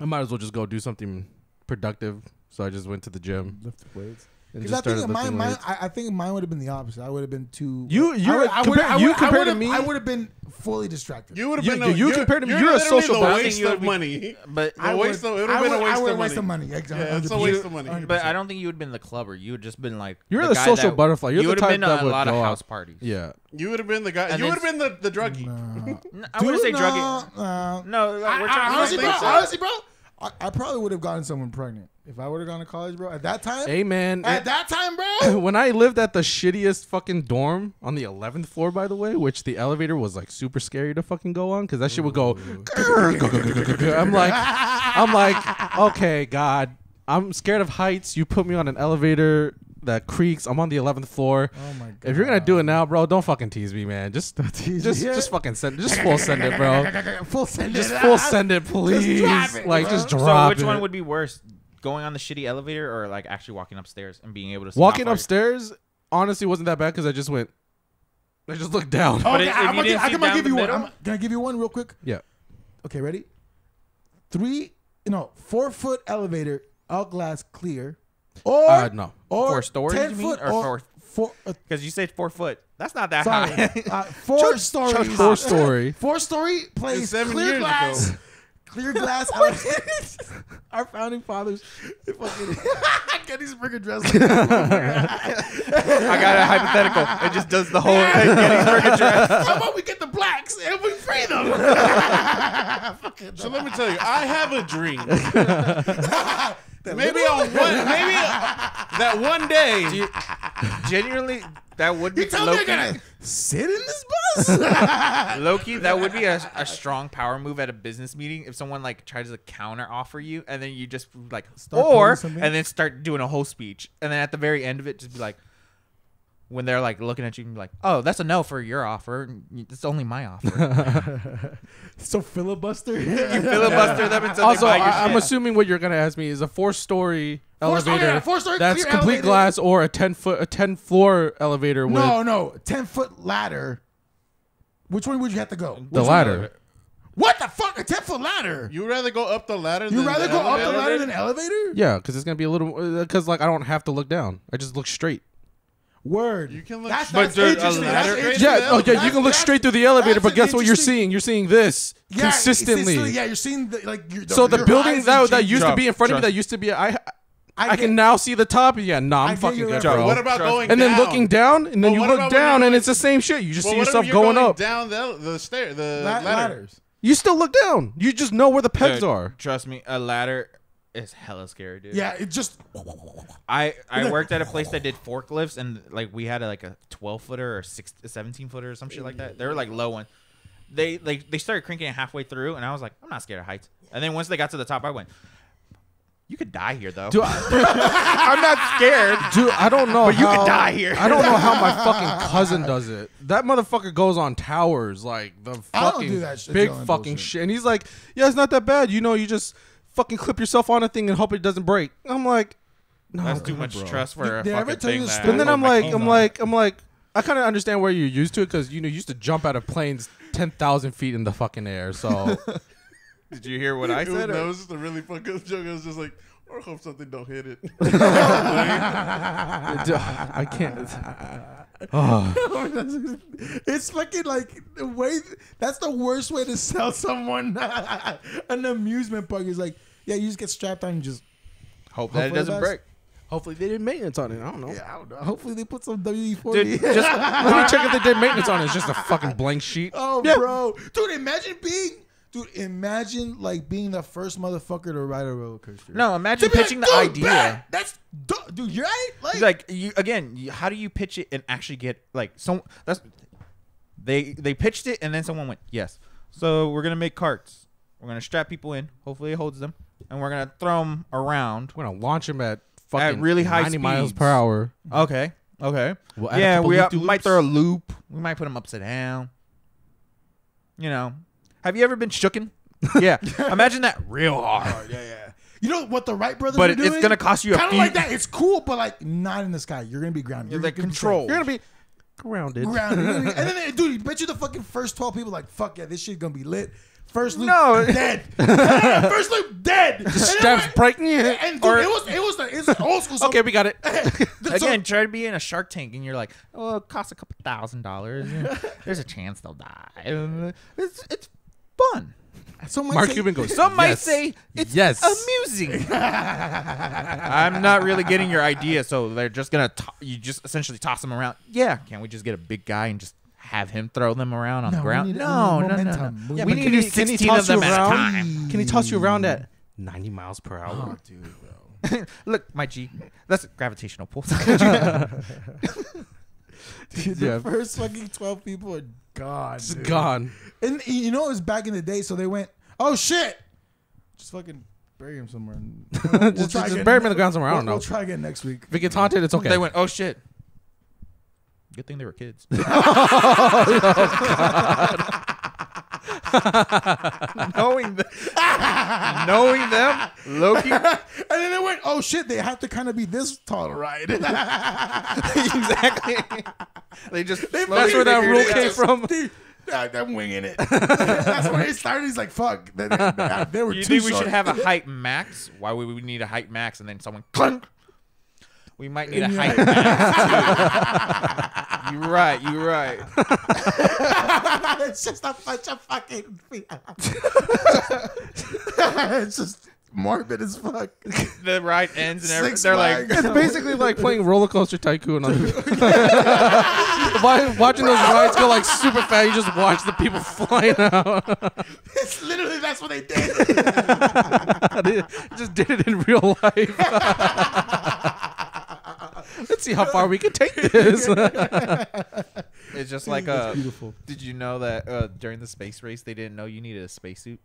I might as well just go do something productive. So I just went to the gym. Lift weights. And Because just I think started lifting mine, weights. I think mine would have been the opposite. I would have been too. compared to me. I would have been fully distracted. You would have You- been. you compared to me, you're a literally social the button. waste You would of be- money. But The waste of- it would I have been a waste would of waste money. the money. Exactly. Yeah, it's a waste of money. But I don't think you would have been the clubber. You would just been like You're the the guy social that- butterfly. You're you the would have type been that to a would lot of go out. house parties. Yeah. You would have been the guy. And You then- would have been the druggie. I wouldn't say druggy. No, No, like, we're trying honestly, to bro. think so. Honestly, bro. I probably would have gotten someone pregnant if I would have gone to college, bro. At that time. Hey man, At that time, bro. when I lived at the shittiest fucking dorm on the 11th floor, by the way, which the elevator was like super scary to fucking go on because that shit would go. I'm like, okay, God, I'm scared of heights. You put me on an elevator that creaks. I'm on the 11th floor. Oh my god. If you're gonna do it now, bro, don't fucking tease me, man. Just fucking send. Just full send it, bro. Full send Just it. full send it, please. drop it, Like, bro. just So drop which it. one would be worse? Going on the shitty elevator or like actually walking upstairs and being able to see Walking how far upstairs honestly wasn't that bad because I just looked down. But Okay, if I'm you gonna didn't see give down you the one. middle? Can I give you one real quick? Yeah. Okay, ready? 4-foot elevator, all glass clear. Or No. or 4 stories, 10 you mean? foot Or four. Because you said 4 foot. That's not that Sorry, high. 4 stories. 4-story. 4-story place. 7 Clear years glass. ago. Clear glass. elevators. Our founding fathers. Gettysburg Address. I got a hypothetical. It just does the whole Gettysburg Address. How about we get the blacks and we free them? So let me tell you, I have a dream. Maybe that one day. Genuinely, that would be You tell me low-key- you're gonna sit in this bus? Low-key, that would be a strong power move at a business meeting if someone like tries to counter offer you and then you just like Start or pulling something? and then start doing a whole speech and then at the very end of it just be like when they're like looking at you and be like, oh, that's a no for your offer. It's only my offer. So filibuster. You filibuster them until Also, they buy your I'm shit. assuming what you're gonna ask me is a 4-story Four-story, elevator yeah, four-story that's clear complete elevator. glass, or a 10-floor elevator with No, 10-foot ladder. Which one would you have to go? the Which ladder. one? What the fuck? A 10-foot ladder? You would rather go up the ladder? You than rather the go up the elevator? ladder than elevator? Yeah, because it's gonna be a little. Because like I don't have to look down. I just look straight. Word. You can look That's, straight- that's But dude, a interesting. ladder- That's interesting. Yeah. Okay. You can look That's- straight through the elevator, but that's guess what you're interesting- seeing? You're seeing this Yeah, consistently. Yeah, you're seeing the, like your, So the your building horizon that changes. used to be in front of me, Trust. that used to be, I get- can now see the top. Yeah, nah, I I'm get fucking your good, reference. bro. What about going and then down? looking down, and then But you what look about when down, you're and going- it's the same shit. You just Well, see what if yourself you're going up. down the stair, the ladder. Ladders. You still look down. You just know where the pegs Dude, are. Trust me, a ladder is hella scary, dude. Yeah, it just. I worked at a place that did forklifts, and like we had like a 12-footer or 17-footer or some shit like that. They were like low one. They started cranking it halfway through, and I was like, I'm not scared of heights. And then once they got to the top, I went, you could die here though. Dude, I'm not scared. Dude, I don't know. But you how, could die here. I don't know how my fucking cousin does it. That motherfucker goes on towers, like the I don't fucking do that shit, big Dylan, fucking bullshit. shit. And he's like, yeah, it's not that bad. You know, you just fucking clip yourself on a thing and hope it doesn't break. I'm like, no, That's too God, much bro. trust for a Did I ever fucking tell you thing. the that story? And then I I'm put my like, keys I'm on. like, I kind of understand where you're used to it because you used to jump out of planes 10,000 feet in the fucking air. So Did you hear what I It was, said? no, it was just a really fucking joke. It was just like, or hope something don't hit it. I can't. Oh. It's fucking like the way. That's the worst way to sell someone an amusement park. Is like, yeah, you just get strapped on and just. Hope that it Hopefully doesn't the break. Hopefully they did maintenance on it. I don't know. Yeah, I don't know. Hopefully they put some WD-40. Dude, just Let me check if they did maintenance on it. It's just a fucking blank sheet. Oh, Yeah. bro, dude, imagine like being the first motherfucker to ride a roller coaster. no. Imagine To be pitching like, the dude, idea. Brad, that's dude. You're right. It's like you again. How do you pitch it and actually get like some? That's they pitched it and then someone went yes. So we're gonna make carts. We're gonna strap people in. Hopefully it holds them, and we're gonna throw them around. We're gonna launch him at fucking really high 90 miles speeds. per hour. Okay. Okay. We'll add a Yeah, couple we loop-de-loops. might throw a loop. We might put them upside down. You know, have you ever been shooken? Yeah. Imagine that real hard. yeah. You know what the Wright brothers But are doing? it's gonna cost you a kind of few. like that. It's cool, but like not in the sky. You're gonna be grounded. You're like gonna be controlled. You're gonna be grounded. grounded. You're gonna be- and then, dude, bet you the fucking first 12 people like, fuck yeah, this shit's gonna be lit. First loop, No. dead. First loop, dead. And then Steps went- breaking. And dude, Or- it's old school. Okay, we got it. Again, try to be in a Shark Tank, and you're like, "Oh, it costs a couple $1,000. There's a chance they'll die. It's fun." Some might Mark say- Cuban goes. Some might yes. say it's Yes. amusing. I'm not really getting your idea, so they're just gonna you just essentially toss them around. Yeah, can't we just get a big guy and just have him throw them around on the we ground? need- No. we need momentum. Yeah, We but need can to he- do can he 16 toss of them you at a around? time. Can he toss you around at 90 miles per hour? Oh, dude, bro. Look, my G, that's a gravitational pull. Dude, Yeah. the first fucking 12 people are gone. It's dude. gone. And you know, it was back in the day, so they went, oh shit, just fucking bury him somewhere. And Just bury him in the ground somewhere. I don't know. We'll try again next week. If it gets haunted, it's okay. They went, "Oh shit." Good thing they were kids. knowing them, Loki. And then they went, oh shit, they have to kind of be this tall to ride. Exactly. They just. They That's where that rule came from. Dude, I'm winging it. That's where it started. He's like, fuck. They were You too think we short. should have a height max? Why would we need a height max? And then someone clunk. We might need a height max too. You're right. You're right. It's just a bunch of fucking. It's just morbid as fuck. The ride ends and everything. Six They're like, Flags. It's basically like playing Roller Coaster Tycoon. Watching those rides go like super fast, you just watch the people flying out. It's literally that's what they did. They just did it in real life. Let's see how far we can take this. it's just like It's beautiful. Did you know that during the space race they didn't know you needed a spacesuit?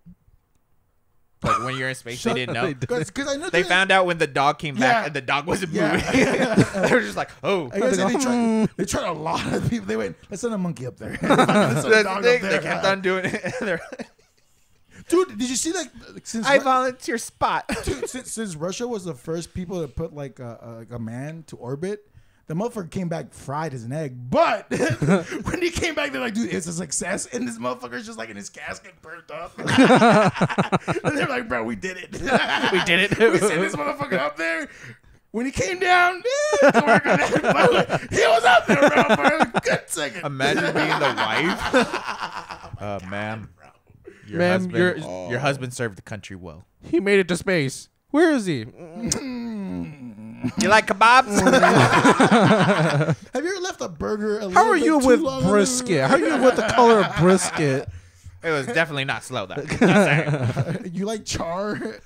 Like when you're in space, they didn't know. Because I know They found out when the dog came back Yeah. and the dog wasn't Yeah. moving. They were just like, oh. I guess they tried a lot of people. They went, let's send a monkey up there. Let's send a That's the dog thing. up there. They kept on doing it. They're like, Dude, did you see like since I volunteer spot. dude, since Russia was the first people to put like a man to orbit, the motherfucker came back fried as an egg. But when he came back, they're like, dude, it's a success. And this motherfucker's just like in his casket burnt up. And they're like, bro, we did it. We did it. We sent this motherfucker up there. When he came down, don't work on that. He was up there, bro, for a good second. Imagine being the wife. Ma'am. Your Ma'am, husband, your husband served the country well. He made it to space. Where is he? You like kebabs? Have you ever left a burger a How little are bit you too with long on the- brisket? How are you with the color of brisket? It was definitely not slow though. Just saying. You like char? Dude,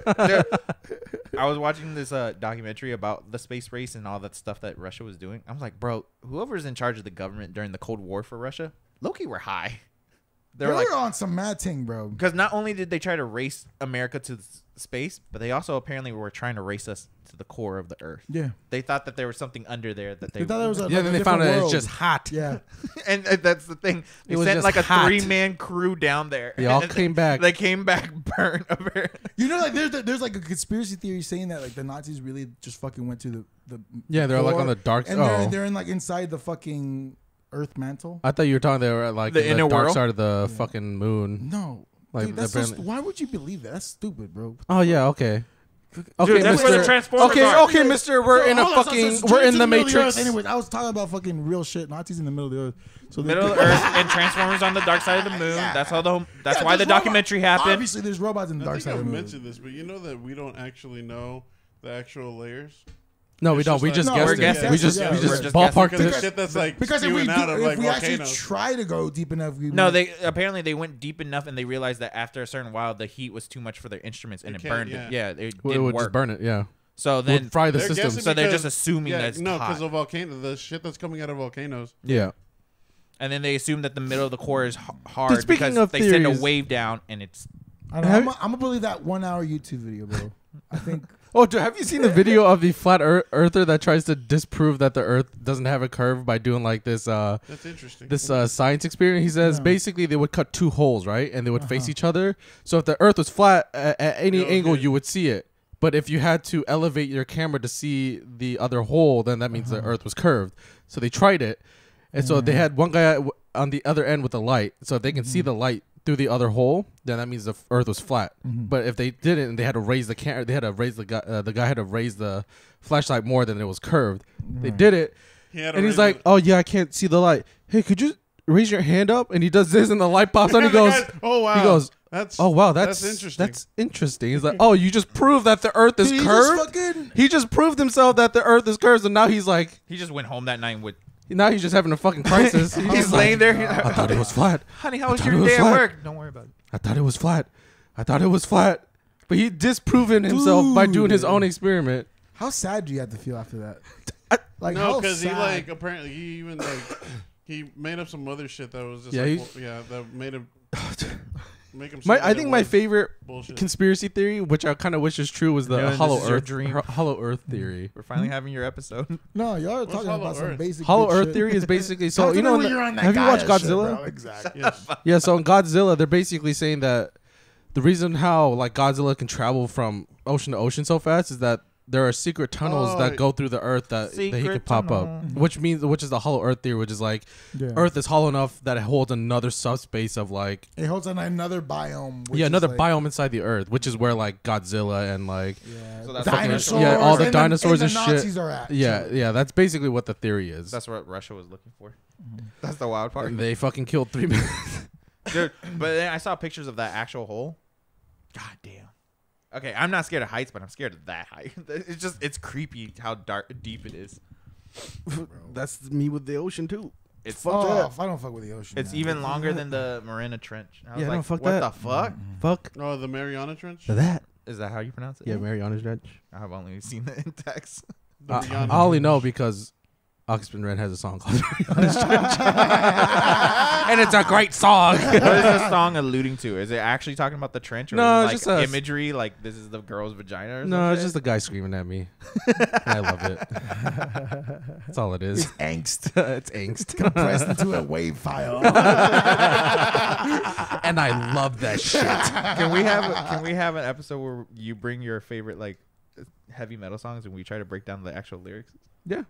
I was watching this documentary about the space race and all that stuff that Russia was doing. I was like, bro, whoever's in charge of the government during the Cold War for Russia, low-key were high. They They were were like, on some mad thing, bro. because not only did they try to race America to space, but they also apparently were trying to race us to the core of the Earth. Yeah. They thought that there was something under there that They thought it was a, Yeah, like then a they found out different it's world. just hot. Yeah. and that's the thing. They It was sent just like a hot. 3-man crew down there. They all And came back. They came back burnt. You know, like there's like a conspiracy theory saying that like the Nazis really just fucking went to the Yeah, they're like core, on the dark and side. they're in like inside the fucking Earth mantle. I thought you were talking they were at like The the inner dark world? side of the fucking moon. No. Like, Dude, that's so apparently- why would you believe that? That's stupid, bro. Oh yeah, okay. Okay, Dude, that's where the Mister. Transformers Okay, are. okay, Mister. We're in a Hold on, fucking. so We're in to the middle of Matrix. Earth. Anyways, I was talking about fucking real shit. Nazis in the middle of the earth. So they- Middle of the Earth and Transformers on the dark side of the moon. Yeah. That's how that's Yeah, why the there's documentary happened. Obviously, there's robots in the I dark think side I've of the moon. mentioned this, but you know that we don't actually know the actual layers. No, we It's don't. just We like- just No, guessed we're it. guessing. We just Yeah, we we're just just ballparked Because it. the shit that's like Because if we spewing out of like we actually volcanoes. try to go deep enough, we No, might- they apparently they went deep enough and they realized that after a certain while the heat was too much for their instruments and It it can't- burned yeah. it. Yeah, it It didn't would work. just burn it. Yeah. So Then then fry the They're system. guessing So they're because- just assuming that it's no, hot. because of volcano, the shit that's coming out of volcanoes. Yeah. and then they assume that the middle of the core is hard speaking because of they send a theories- wave down and it's I don't know, I'm gonna believe that 1 hour YouTube video, bro. I think Oh, dude, have you seen the video of the flat earther that tries to disprove that the Earth doesn't have a curve by doing like this That's interesting. science experiment? He says No. basically they would cut two holes, right, and they would face each other. So if the Earth was flat at any You'll angle, hit. you would see it. But if you had to elevate your camera to see the other hole, then that means the Earth was curved. So they tried it, and so they had one guy on the other end with a light, so if they can see the light through the other hole, then that means the Earth was flat. But if they didn't, and they had to raise the camera, they had to raise the guy had to raise the flashlight more than it was curved. They did it, He had to and he's raise like, it. "Oh yeah, I can't see the light. Hey, could you raise your hand up?" And he does this, and the light pops on. He And the goes, guy's, "Oh wow." he goes, That's "Oh wow, that's interesting. That's interesting." He's like, "Oh, you just proved that the Earth is Dude, he curved." just fucking He just proved himself that the Earth is curved, and now he's like, he just went home that night with now he's just having a fucking crisis. he's laying there. I thought it was flat. Honey, how was thought your it was day at flat. work? Don't worry about it. I thought it was flat. I thought it was flat. But he disproven himself by doing his Dude. own experiment. How sad do you have to feel after that? Like no, how because he sad. like apparently he even like he made up some other shit that was just Yeah, like, he's- that made him make him. I think my favorite bullshit. conspiracy theory, which I kind of wish is true, was the Yeah, this hollow is your Earth dream. Hollow Earth theory. We're finally having your episode. No, y'all are What's talking Hollow about some Earth? basic Hollow bitch Earth shit. theory is basically Talk so to you me know when you're on that have you watched Gaia shit, Godzilla? bro. Exactly. Yes. Yeah, so in Godzilla, they're basically saying that the reason how like Godzilla can travel from ocean to ocean so fast is that there are secret tunnels Oh, that go through the Earth that he Secret could pop tunnel. up, which is the hollow Earth theory, which is like Yeah. Earth is hollow enough that it holds another subspace of like It holds on another biome. which is another like, biome inside the Earth, which is where like Godzilla and like Yeah, So that's dinosaurs. Yeah, all the and dinosaurs and and the shit. Nazis are at. yeah, that's basically what the theory is. That's what Russia was looking for. That's the wild part. And they fucking killed 3 men. Dude, but then I saw pictures of that actual hole. God damn. Okay, I'm not scared of heights, but I'm scared of that height. It's creepy how deep it is. That's me with the ocean too. It's I don't fuck with the ocean. It's man. even longer than the Mariana Trench. I was Yeah, like, no, fuck what that. the fuck? Fuck Oh, the Mariana Trench. that. Is that how you pronounce it? Yeah, Mariana Trench. I have only seen it in text. The I Mariana only Trench. know because Oxford Red has a song called Mariana Trench, and it's a great song. What is the song alluding to? Is it actually talking about the trench, or No, is it's it like just imagery, like this is the girl's vagina? Or No, it's some just a guy screaming at me. I love it. That's all it is. It's angst It's angst. compressed into a wave file. And I love that shit. Can we have an episode where you bring your favorite like heavy metal songs and we try to break down the actual lyrics? Yeah.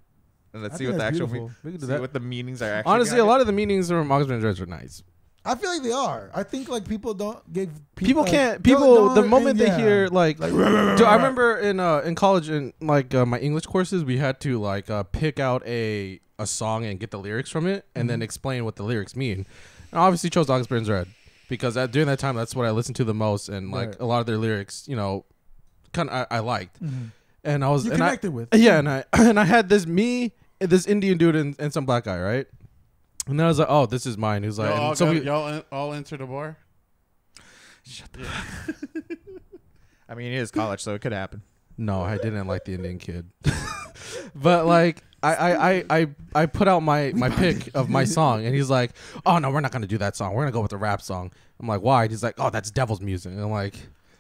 And let's I see think what the that's actual beautiful. We can do see that. what the meanings are actually. Honestly, a lot of the meanings from Oxford Red are nice. I feel like they are. I think like people don't give People like, can't. don't- People. don't- The moment yeah. they hear like, Like, Dude, I remember in college in like my English courses, we had to like pick out a song and get the lyrics from it, and then explain what the lyrics mean. And I obviously chose Oxford Red because during that time, that's what I listened to the most, and like Right. a lot of their lyrics, you know, kind of I liked, Mhm. and I was You and connected with. yeah, and I had this Indian dude and some black guy, right? And then I was like, oh, this is mine. He was like, and so we, y'all all enter the bar. I mean, it is college, so it could happen. no, I didn't like the Indian kid. But like I put out my pick of my song, and he's like, oh no, we're not gonna do that song. We're gonna go with the rap song. I'm like, why? He's like, oh, that's devil's music. And I'm like,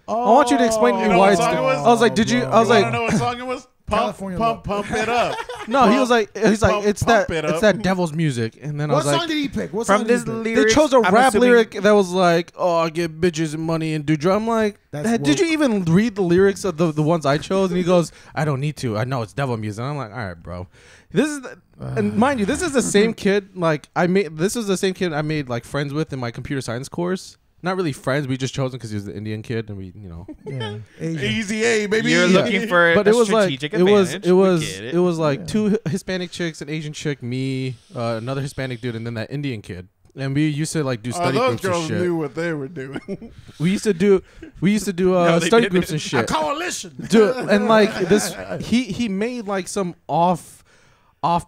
I want you to explain to You me know why what it's. song it was? I was like, did you? I was You like, want to know what song it was? Pump, California pump, Love. pump it up. no. He was like, it's pump that it it's up. that devil's music. And then I What was song like, did he pick? What song From did this he pick? they lyrics, chose a I'm rap assuming- lyric that was like, oh, I get bitches and money and do drugs. I'm like, That's did you woke. even read the lyrics of the ones I chose? And he goes, I don't need to. I know it's devil music. And I'm like, all right, bro. This is, and mind you, this is the same kid. Like this is the same kid I made like friends with in my computer science course. Not really friends. We just chose him because he was the Indian kid, and we, you know. Yeah, Asian. Easy A, baby. You're looking for But a it was like strategic it was advantage. it We was get it was like Yeah. two Hispanic chicks, an Asian chick, me, another Hispanic dude, and then that Indian kid. And we used to like do study those groups and girls shit. knew what they were doing. We used to do No, they study didn't. groups and shit. Coalition. Dude, and like this, he made like some off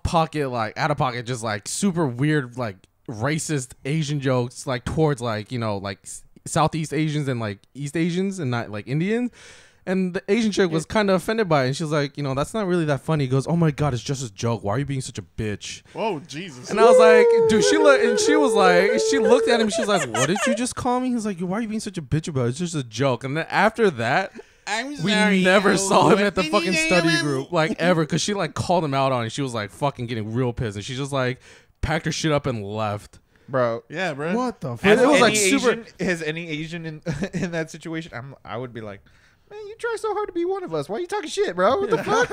pocket, like out of pocket, just like super weird, like racist Asian jokes, like towards like, you know, like Southeast Asians and like East Asians and not like Indians. And the Asian chick was kind of offended by it, and she was like, you know, that's not really that funny. He goes, oh my god, it's just a joke. Why are you being such a bitch? Whoa, Jesus. And I was like, dude, she looked at him. She was like, what did you just call me? He's like, why are you being such a bitch about it? It's just a joke. And then after that, we never saw him at the fucking study group, like ever, because she like called him out on it. She was like fucking getting real pissed, and she just like packed her shit up and left. Bro. Yeah, bro. What the It fuck? was like super. Has any Asian in in that situation? I would be like, man, you try so hard to be one of us. Why are you talking shit, bro? What the fuck?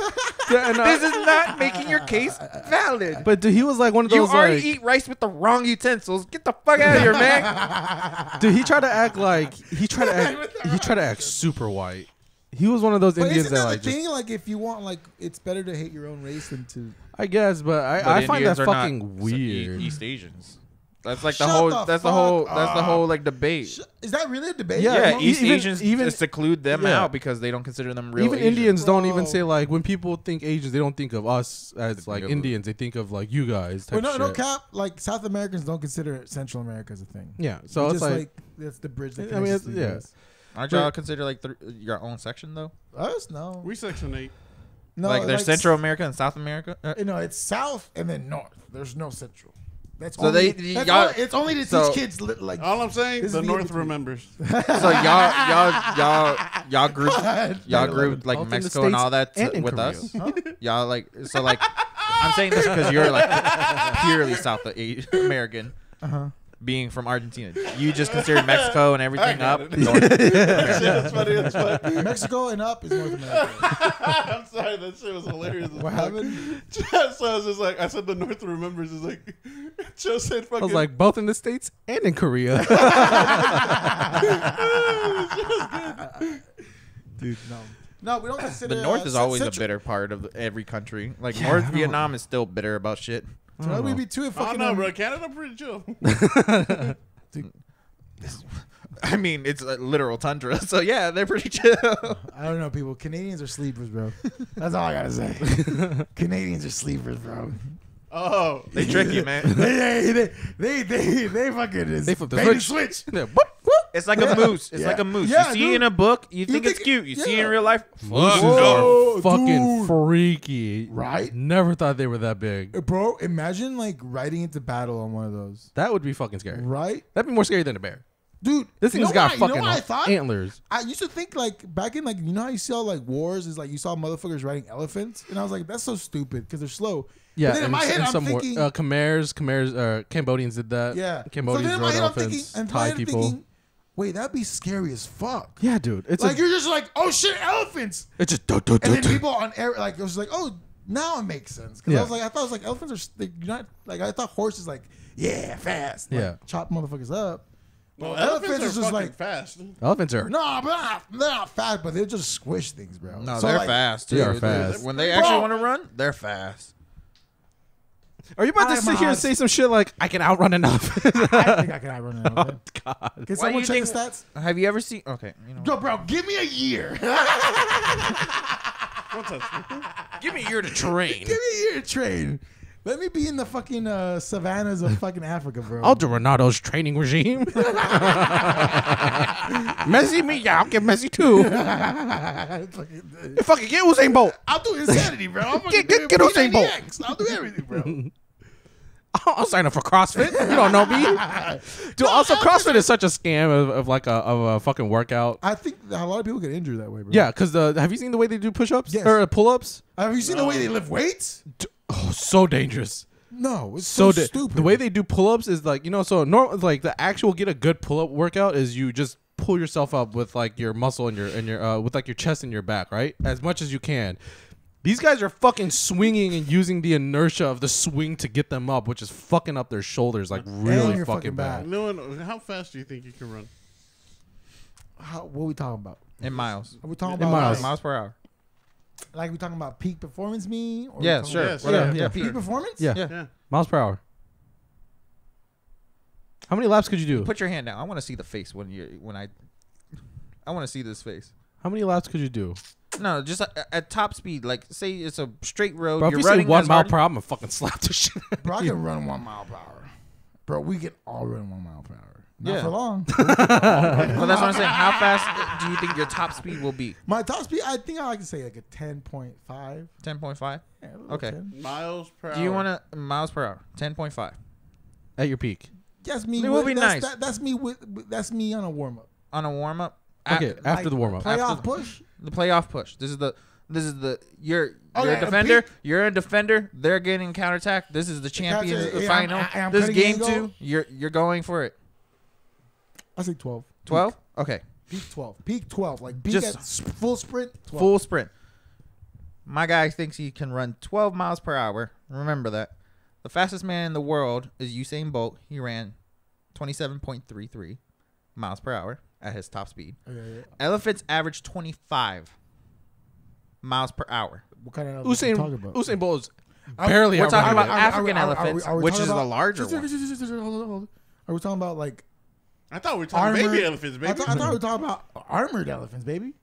Yeah, and, This is not making your case valid. but dude, he was like one of You those already like, eat rice with the wrong utensils. Get the fuck out of here, man. dude, he tried to act like he tried to act super white. He was one of those But Indians isn't that that like the just, thing? Like, if you want, like, it's better to hate your own race than to. I guess, but I find Indians that are not fucking weird. East Asians. That's like Shut the whole. the That's the fuck whole. That's the up. whole like debate. Is that really a debate? Yeah, Yeah, East even- Asians even- seclude them yeah. out because they don't consider them real. Even Asians. Indians don't even Bro. say like when people think Asians, they don't think of us as like of- Indians. They think of like you guys. Type Well, no shit. cap. Like, South Americans don't consider Central America as a thing. Yeah, so We it's just, like, that's the bridge that I mean, connects it's- to the yeah. US. Aren't y'all considered like your own section though? Us? No. We Section 8. No, like there's Central America and South America. You know, it's South and then North. There's no Central. That's So only, they- that's y'all- only, it's only to so- teach kids like All I'm saying, This the is the North in-between. remembers. So y'all grouped like 9/11. Mexico and all that And in with Korea. us. Y'all like so like I'm saying this because you're like purely South American. Uh-huh. Being from Argentina, you just consider Mexico and everything got up. it. North. That's funny. That's funny. Mexico and up is North America. I'm sorry. That shit was hilarious. as What fuck. happened? So I was just like, I said the North remembers. Is like, Joe said fucking. I was like both in the States and in Korea. Dude, no. No, we don't consider The North is always a Central. bitter part of every country. Like Yeah, I North don't- Vietnam is still bitter about shit. So we'd be too I fucking. don't know, bro. Canada pretty chill. I mean, it's a literal tundra, so yeah, they're pretty chill. I don't know, people. Canadians are sleepers, bro. That's all I gotta say. Canadians are sleepers, bro. Oh, They trick you, man. They fucking They flip the bait and switch. switch. Yeah, whoop, whoop. It's like a moose. It's Yeah. like a moose. Yeah, you see dude. it in a book, you think it's think- cute. You see it yeah. in real life. Mooses Whoa, are fucking dude. freaky. Right? Never thought they were that big. Bro, imagine like riding into battle on one of those. That would be fucking scary. Right? That'd be more scary than a bear. Dude, This you thing's know got what I- fucking you know what I thought? antlers. I used to think like back in like you know how you see all like wars is like you saw motherfuckers riding elephants and I was like that's so stupid because they're slow. Yeah, But then in my head I'm thinking Khmer's, Cambodians did that. yeah. Cambodians so then in my rode head I'm thinking, elephants, and Thai people. thinking, wait, that'd be scary as fuck. Yeah, dude. It's Like you're just like oh shit elephants it's just and then people on air like it was like oh now it makes sense because Yeah. I was like I thought it was like elephants are you're not like I thought horses like yeah fast like, Yeah. chop motherfuckers up. well, Well, elephants elephants are is just fucking like fast. Elephants are. no, but they're not fast, but they just squish things, bro. No, So, they're like, fast. They are dude. fast. When they Bro. actually want to run, they're fast. Are you about I to like my sit here and odds. say some shit like I can outrun an elephant? I think I can outrun an elephant. God. Can Why do someone you check the think- stats? Have you ever seen? Okay, you know. Yo, bro, give me a year. What's that? Give me a year to train. Give me a year to train. Let me be in the fucking savannas of fucking Africa, bro. I'll do Ronaldo's training regime. Messi me, yeah, I'll get Messi too. Fucking get Usain Bolt. I'll do insanity, bro. I'll fucking Get do Usain Bolt. P90X. I'll do everything, bro. I'll sign up for CrossFit. You don't know me, dude. Also, CrossFit is such a scam of like a fucking workout. I think that a lot of people get injured that way, bro. Yeah, because have you seen the way they do push-ups Yes. or pull-ups? Have you seen the way they lift weights? Oh, so dangerous. No, it's so stupid. The way they do pull-ups is like so normal. Like the actual get a good pull-up workout is you just pull yourself up with like your muscle and your with like your chest and your back, right, as much as you can. These guys are fucking swinging and using the inertia of the swing to get them up, which is fucking up their shoulders like really your fucking fucking bad. back. No, how fast do you think you can run? What are we talking about? In miles. Are we talking In about miles. Miles per hour. Like we talking about peak performance mean? Or Yeah, we talking sure. about- Yes, Whatever. yeah, Yeah. Peak sure. performance? Yeah. Yeah. Yeah. Miles per hour. How many laps could you do? Put your hand down. I want to see the face when I want to see this face. How many laps could you do? No, just at top speed. Like, say it's a straight road. Bro, if you're you say running 1 as mile hard- per hour, I'm gonna fucking slap the shit. Bro, I can run 1 mile per hour. Bro, we can all run 1 mile per hour. Not Yeah. for long. But that's what I'm saying. How fast do you think your top speed will be? My top speed, I think I like to say like a 10.5. 10.5. Yeah, a little Okay. 10. Miles per hour. Do you want to miles per hour? 10.5. At your peak. That's me. It will be that's, nice. that's me that's me on a warm up. On a warm up. Okay, after the warm up. Playoff push. The playoff push. This is the you're Okay, a defender. peak. You're a defender. They're getting counterattack. This is the champions counter- yeah, final. I'm This is cutting game angle. 2. You're going for it. I say 12. 12. Okay. Peak 12. Peak 12. Like peak Just at full sprint. 12. Full sprint. My guy thinks he can run 12 miles per hour. Remember that. The fastest man in the world is Usain Bolt. He ran 27.33 miles per hour at his top speed. Okay, yeah. Elephants average 25 miles per hour. What kind of elephant you talking about? Usain Bolt is barely We're talking outrunning about it. African are we elephants, talking which is about- the larger one. Hold on. Are we talking about like I thought we were talking armored baby elephants, baby. I thought we were talking about armored elephants, baby.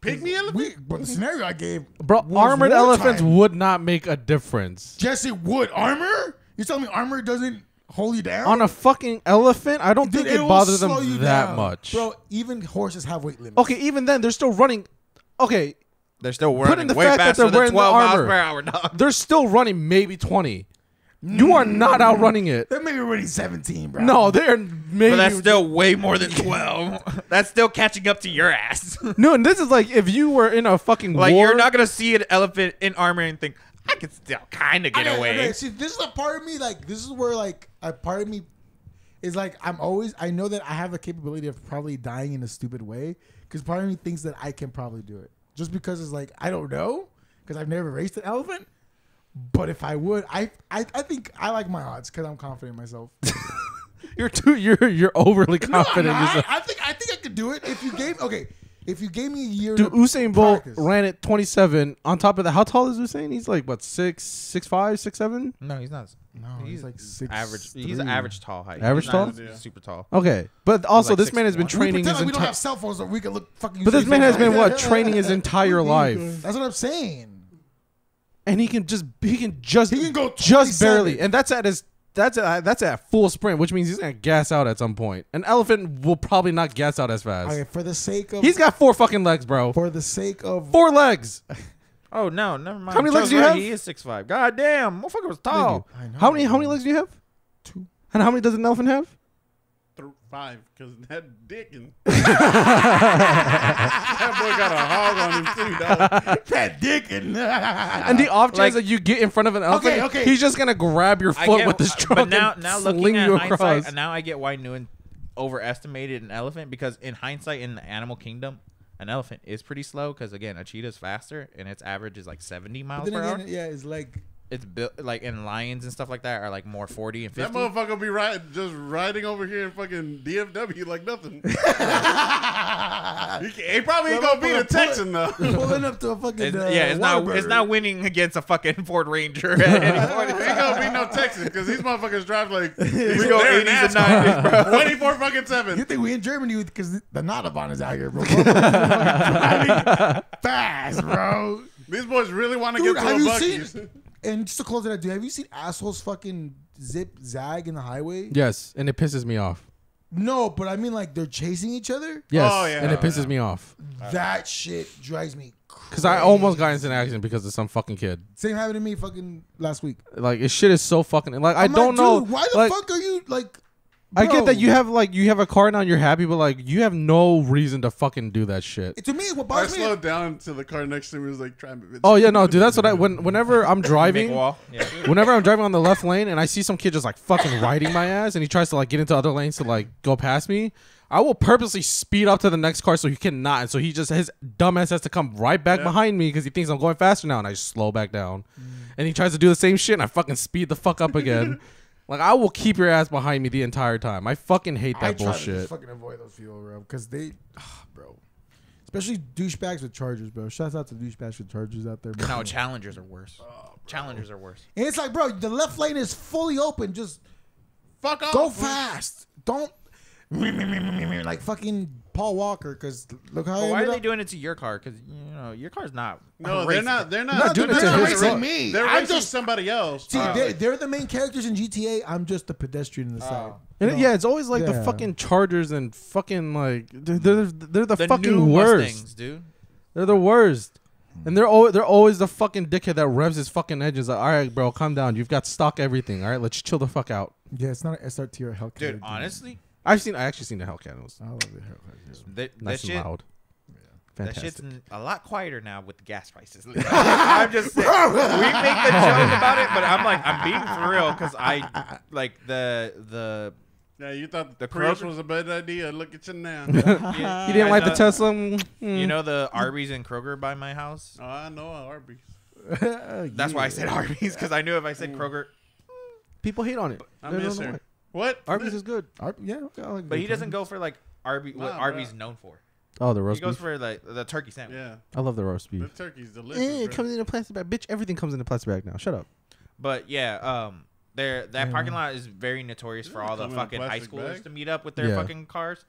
Pygmy elephants? But the scenario I gave, Bro, was armored wartime. elephants would not make a difference. Yes, it would. Armor? You telling me armor doesn't hold you down? On a fucking elephant, I don't Dude, think it will bothers slow you them that down. much. Bro, even horses have weight limits. Okay, even then, they're still running. Okay, They're still Put in running the way fact that faster they're than wearing the 12 miles armor. per hour, dog. they're still running maybe 20. You are not outrunning it. They're maybe already 17, bro. No, they're maybe. But that's still way more than 12. That's still catching up to your ass. No, and this is like if you were in a fucking Like, war. you're not going to see an elephant in armor and think, I can still kind of get away. Okay, see, this is a part of me, like, this is where, like, a part of me is like, I know that I have the capability of probably dying in a stupid way because part of me thinks that I can probably do it. Just because it's like, I don't know because I've never raced an elephant. But if I would, I think I like my odds because I'm confident in myself. You're overly confident. No, in I'm not. yourself. I think I could do it if you gave If you gave me a year, Dude, to Usain Bolt practice- ran at 27. On top of that, how tall is Usain? He's like what 6'5", 6'7"? No, he's not. No, he's like 6'. Average. He's average tall height. Average He's not tall? Yeah. Super tall. Okay, but also like this man has been 6'1". training We his pretend like we don't entire. have cell phones so we can look fucking. But this man has been what training his Yeah. entire life, That's what I'm saying. and he can just He can go just 27. barely, and that's at full sprint, which means he's gonna gas out at some point. An elephant will probably not gas out as fast. Okay, for the sake of He's got 4 fucking legs, bro. for the sake of 4 legs. Oh no, never mind. How many legs Joe's do you right, have? He is 6'5". God damn, motherfucker was tall. I know. How many legs do you have? 2. And how many does an elephant have? 5, because that dick and that boy got a hog on him too, dog. That dick and And the off chance Like- that you get in front of an elephant, okay. he's just gonna grab your I foot get- with his trunk But now and looking sling at you hindsight, across. now I get why Nguyen overestimated an elephant, because in hindsight, in the animal kingdom, an elephant is pretty slow because again, a cheetah is faster and its average is like 70 miles But per then hour. again, yeah, it's like It's built like, and lions and stuff like that are like more 40 and 50. That motherfucker be just riding over here in fucking DFW like nothing. he probably ain't gonna beat a Texan though. pulling up to a fucking It's Whataburger. not winning against a fucking Ford Ranger at any point. He ain't gonna beat no Texan because these motherfuckers drive like We go 80s and 90s, bro. 24 fucking You 7. think we in Germany because the Nadaban is out here, bro? Driving fast, bro. These boys really want to Dude, get to have a you Buc-ee's. seen? And just to close it out, dude, have you seen assholes fucking zag in the highway? Yes, and it pisses me off. No, but I mean like they're chasing each other. Yes, Oh, yeah. and it pisses me off That shit drives me. because I almost got into an accident because of some fucking kid. Same happened to me fucking last week. Like this shit is so fucking like I I'm don't like, know. dude, why the like, fuck are you like? I get that bro? you have a car now and you're happy, but like you have no reason to fucking do that shit. To me, what I bothers me. slowed down to the car next to me. Was like trying to. Oh yeah, no, dude, that's what whenever I'm Make driving. wall. Yeah. Whenever I'm driving on the left lane and I see some kid just like fucking riding my ass and he tries to like get into other lanes to like go past me, I will purposely speed up to the next car so he cannot. And so he just, his dumbass has to come right back behind me because he thinks I'm going faster now, and I just slow back down. And he tries to do the same shit and I fucking speed the fuck up again. Like I will keep your ass behind me the entire time. I fucking hate I that try to just bullshit. fucking avoid those people, bro, because they, bro, especially douchebags with Chargers, bro. Shouts out to douchebags with Chargers out there, bro. No, challengers are worse. Challengers are worse. And it's like, bro, the left lane is fully open. Just Fuck off. go fast. Don't like fucking Paul Walker, because look how. But why ended are they up. doing it to your car? Because your car's not. No, racing. they're No, not. dude, doing it they're to not his racing car. me. They're I'm racing just somebody else. see. They're the main characters in GTA. I'm just the pedestrian on the side. And You know? yeah, it's always like the Yeah. fucking Chargers and fucking like they're the The fucking new worst. Mustangs, dude. They're the worst. And they're always the fucking dickhead that revs his fucking engines. Like, all right, bro, calm down. You've got stock everything. All right, let's chill the fuck out. Yeah, it's not an SRT or a Hellcat. Dude, honestly, I actually seen the Hellcat. It was I love the Hellcat. that nice shit. and loud. That Fantastic. shit's a lot quieter now with the gas prices. I'm just saying. We make the joke about it, but I'm being for real because I like the Yeah, you thought The the Prius Kroger- was a bad idea. Look at you now. You didn't like the Tesla? You know the Arby's and Kroger by my house. Oh, I know Arby's. That's why I said Arby's, because I knew if I said Kroger, people hate on it. I They don't miss know her. why. What? Arby's is good. Yeah, okay, I like but he good doesn't time. go for like what Nah, Arby's bro. known for. Oh, the He roast goes beef. for like the turkey sandwich. Yeah, I love the roast the beef. turkey's delicious. It bro. comes in a plastic bag. Bitch, everything comes in a plastic bag now. Shut up. But yeah, that parking lot is very notorious for all the Come in a fucking high plastic schoolers bag? to meet up with their Yeah. fucking cars.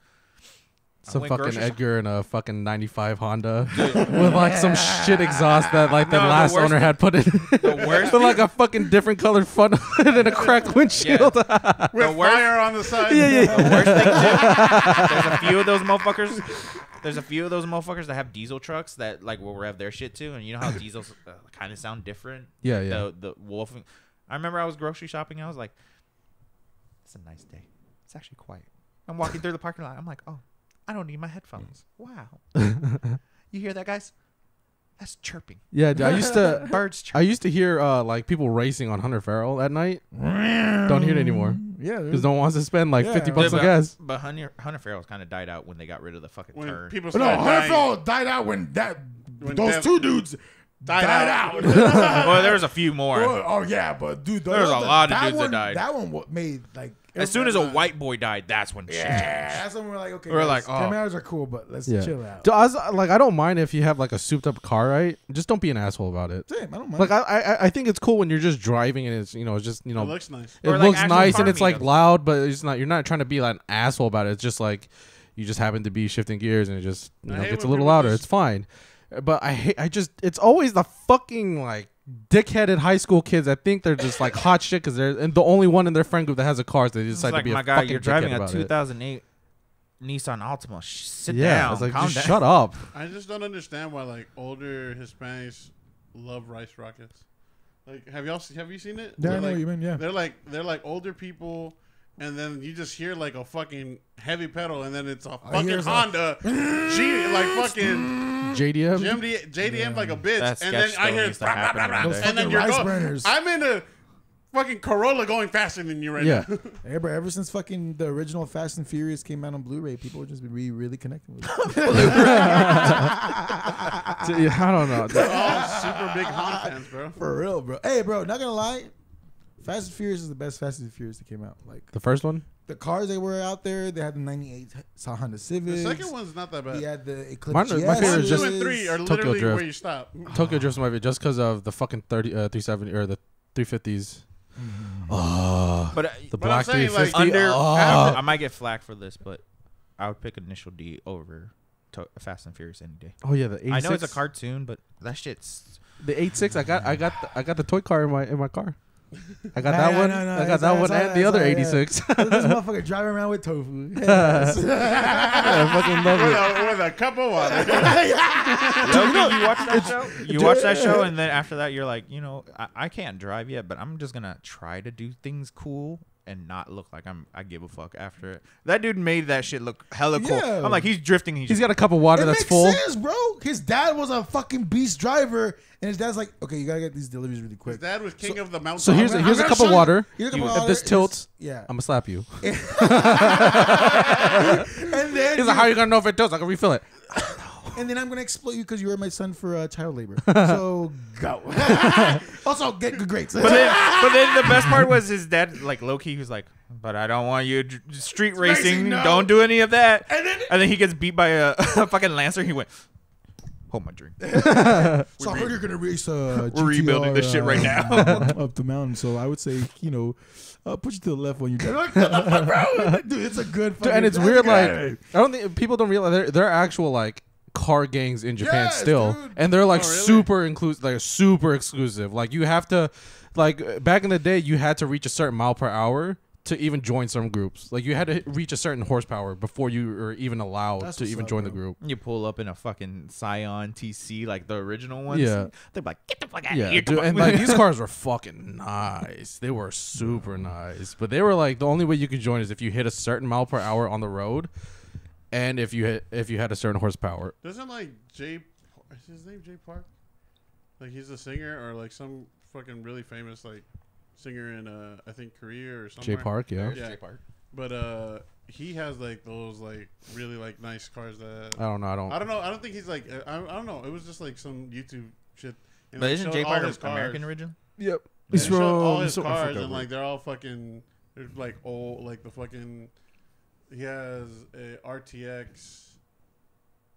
Some went fucking grocery Edgar in a fucking 95 Honda with like some shit exhaust that like the No, the last worst owner thing- had put in. The worst with like a fucking different colored front and a cracked windshield. With the worst- fire on the side. Yeah. The worst thing too, there's a few of those motherfuckers. There's a few of those motherfuckers that have diesel trucks that like will rev their shit too, and you know how diesels kind of sound different. Yeah, yeah. The wolfing. I remember I was grocery shopping. I was like, "It's a nice day. It's actually quiet." I'm walking through the parking lot. I'm like, "Oh, I don't need my headphones. Wow." You hear that, guys? That's chirping. Yeah, dude, I used to Birds I chirping. used to hear like people racing on Hunter Farrell at night. Don't hear it anymore Yeah, because no one wants to spend like Yeah. $50 Yeah, on gas. but Hunter Farrell's kind of died out when they got rid of the fucking When turn. people But no, start dying. Hunterfell died out when those Dev- two dudes died out. Well, there was a few more. Oh yeah, but dude, There was a lot of dudes that one, died. That one made like As soon as a white boy died, that's when shit changed. That's when we're like, okay, We're guys, like, oh. Camaros are cool, but let's Yeah. chill out. Dude, I was like, I don't mind if you have like a souped up car, right? Just don't be an asshole about it. Same, I don't mind. Like I think it's cool when you're just driving and it's it's just It looks nice. it Or, like, looks actual nice car and it's like meetups. loud, but it's not. You're not trying to be like an asshole about it. It's just like you just happen to be shifting gears and it just I hate gets a when little people louder. just- It's fine, but it's always the fucking like dickheaded high school kids. I think they're just like hot shit because they're and the only one in their friend group that has a car. So they It's decide like, to be my a guy, fucking you're driving dickhead a about it. 2008 Nissan Altima. Sit Yeah, down. it's like calm just down. shut up. I just don't understand why like older Hispanics love rice rockets. Like, have you seen it? Yeah, I They're know like, what you mean. Yeah. They're like older people, and then you just hear like a fucking heavy pedal, and then it's a I fucking hear it's Honda, like fucking JDM. JDM like a bitch, That and then sketch I still hear needs to happen around there. and then Fucking you're rice going. burners. I'm in a fucking Corolla going faster than you right Yeah. now. Hey, bro, ever since fucking the original Fast and Furious came out on Blu-ray, people have just been really connecting with it. I don't know. They're all super big Honda fans, bro. For real, bro. Hey, bro, not gonna lie, Fast and Furious is the best Fast and Furious that came out. Like The first one. the cars they were out there, they had the '98 Honda Civic. The second one's not that bad. He had the Eclipse. My GS. favorite One, is two, just and three are Tokyo literally Drift. where you stop. Tokyo Drift's my favorite just because of the fucking 370 or the 350s. Oh, But the But I'm black saying, like, 350. under, oh. I might get flack for this, but I would pick Initial D over Fast and Furious any day. Oh yeah, the 86. I know it's a cartoon, but that shit's. The 86. I got the toy car in my car. I got Nah, that yeah, one. no, no, I got it's that all- one it's all- and the it's other all- yeah. 86. This motherfucker driving around with tofu. I fucking love it. With a cup of water. Loki, you watch that show? You watch that show, and then after that, you're like, I can't drive yet, but I'm just gonna try to do things cool and not look like I give a fuck after it. That dude made that shit look hella cool. Yeah. I'm like, he's drifting. He's got a cup of water It that's makes full. sense, bro. His dad was a fucking beast driver, and his dad's like, okay, you gotta get these deliveries really His quick. dad was king of the mountain. So here's I'm a gonna cup show of you- water. here's a cup of If water. this tilts, Yeah. I'm gonna slap you. And then He's like, how you gonna know if it tilts? I can refill it. and then I'm gonna exploit you because you were my son for child labor. So go. Also, get good grades. But then the best part was his dad, like low key, he was like, "But I don't want you street racing. no." Don't do any of that." And then- And then he gets beat by a fucking Lancer. He went, "Hold my drink." So I heard you're gonna race We're rebuilding this shit right now. up the mountain. So I would say, push you to the left when you get. Like, what the fuck, bro? Dude, it's a good. Dude, and it's fucking- weird. that's Like good. I don't think people don't realize there are actual like car gangs in Japan Yes, still, dude. and they're like Oh, really? super inclusive, like super exclusive. Like you have to, like back in the day, you had to reach a certain mile per hour to even join some groups. Like you had to reach a certain horsepower before you were even allowed That's to what's even up, join the bro. group. You pull up in a fucking Scion TC, like the original ones. Yeah. They're like, "Get the fuck out of Yeah, here!" dude, and like these cars were fucking nice. They were super nice, but they were like the only way you could join is if you hit a certain mile per hour on the road, and if you had a certain horsepower. Doesn't like is his name Jay Park? Like he's a singer or like some fucking really famous like singer in I think Korea or somewhere. J Park, yeah. Yeah. But he has like those like really like nice cars that I don't know. I don't know. I don't think he's like I don't know. It was just like some YouTube shit. And But they isn't showed J all Parker his cars. American original? Yep. They showed all his I cars forgot and where. like they're all fucking. They're like old. Like the fucking. He has a RTX.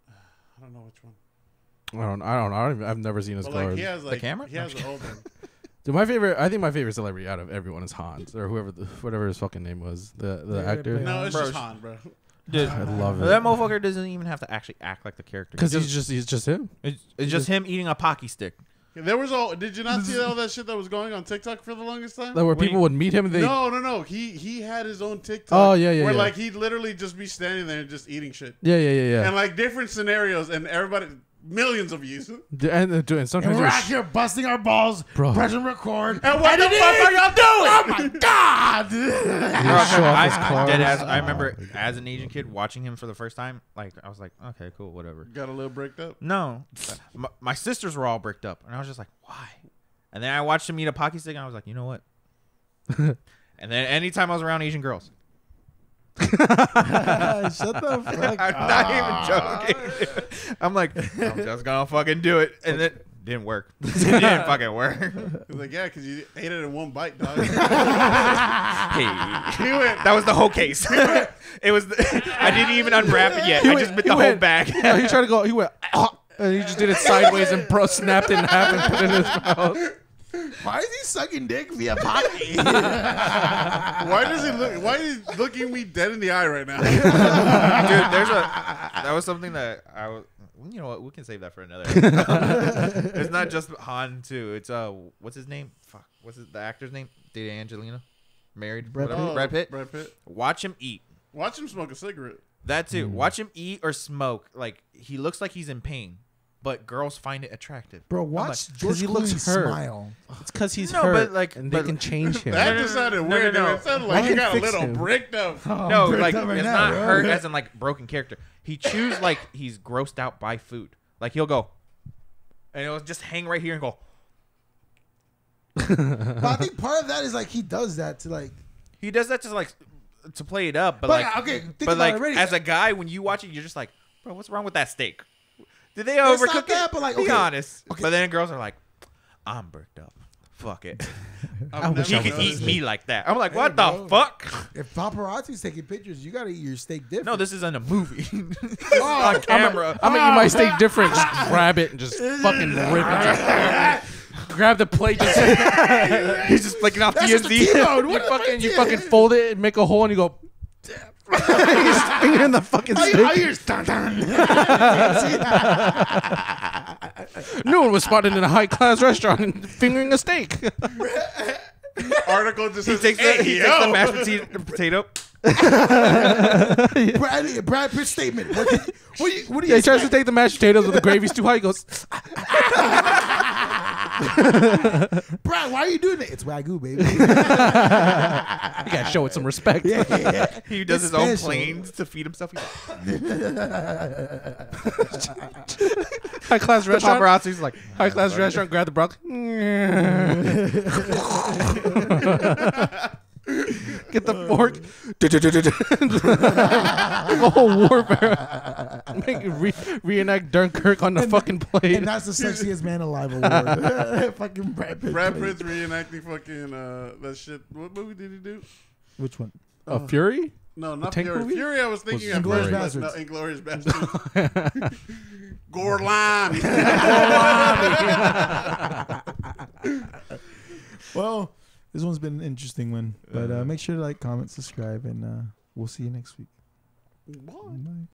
I don't know which one. I've never seen his But cars. like he has like camera? He has an old one. Dude, I think my favorite celebrity out of everyone is Hans or whatever his fucking name was, the Yeah, actor. yeah. No, it's Bro, just Han, bro. Dude, I love that it motherfucker doesn't even have to actually act like the character. because he's just him. It's just him eating a Pocky stick. There was all. Did you not see all that shit that was going on TikTok for the longest time? Like where people would meet him and they No. He had his own TikTok. Oh, yeah, Where yeah. like he'd literally just be standing there and just eating shit. yeah. And like different scenarios and everybody, millions of views. And sometimes And we're there's- out here busting our balls, Bro. pressing record. And what the fuck are y'all doing? Oh my god! He'll show off his cars. I remember as an Asian kid watching him for the first time. Like I was like, okay, cool, whatever. Got a little bricked up. No, my sisters were all bricked up, and I was just like, why? And then I watched him eat a Pocky stick, and I was like, you know what? And then anytime I was around Asian girls, Shut the fuck I'm up. not even joking. I'm like, I'm just gonna fucking do it. And then Didn't work. It didn't fucking work. He's like, yeah, because you ate it in one bite, dog. Hey, that was the whole case. It was. I didn't even unwrap it yet. I just bit the whole bag. Yeah, he tried to go. He went. And he just did it sideways and snapped it in half and put it in his mouth. Why is he sucking dick via pocket? Why does he look? Why is he looking me dead in the eye right now? Dude, that was something that I was. You know what? We can save that for another. It's not just Han too. It's what's his name? Fuck, what's the actor's name? Did Angelina married? Brad Whatever. Pitt. Brad Pitt. Brad Pitt. Watch him eat. Watch him smoke a cigarette. That too. Watch him eat or smoke. Like he looks like he's in pain, but girls find it attractive. Bro, I'm watch like, George he looks Clooney hurt. smile. It's because he's No, hurt, but, like, and they can change him. That just sounded weird. no. It sounded I like you can got a fix little him. bricked up. No, I'm like bricked up right it's now, not bro. hurt as in like broken character. He chews like he's grossed out by food. Like he'll go, and it'll just hang right here and go. But I think part of that is like he does that to like. He does that just like to play it up, but But, like okay, think but about like it already. as a guy, when you watch it, you're just like, bro, what's wrong with that steak? Did they It's overcook not that, it? but, like, Be okay, honest. okay. But then girls are like, I'm bricked up. Fuck it. I've wish He never can eat noticed me it. like that. I'm like, Hey, what bro. the fuck? If paparazzi's taking pictures, you gotta eat your steak different. No, this isn't a movie. Oh, on camera. I'm gonna eat my steak different. Just grab it and just fucking rip it. Just grab the plate. Just He's just flicking off That's just the TNT. T-bone. you What fucking fold it and make a hole and you go. He's fingering the fucking I steak. hear dun dun. No one was spotted in a high class restaurant and fingering a steak. Article just He says, takes hey, the yo. mashed potato. Brad Pitt statement. What do you Yeah, he tries to take the mashed potatoes, but the gravy's too high. He goes, Brad, why are you doing it? It's Wagyu, baby. you gotta show it some respect. Yeah. He does It's his own special. planes to feed himself. He's High class like, restaurant. paparazzi's like, High class restaurant. Grab the broccoli. Get the fork. The whole warfare. Reenact Dunkirk on the fucking plate. And that's the sexiest man alive award. Fucking Brad Pitt. Brad Pitt's reenacting fucking that shit. What movie did he do? Which one? Fury? No, not tank Fury. movie? Fury, I was thinking Was of Inglourious first, but Basterds. no, Inglourious Basterds. Gore Lime. Well, this one's been an interesting one. But make sure to like, comment, subscribe, and we'll see you next week. What? Bye.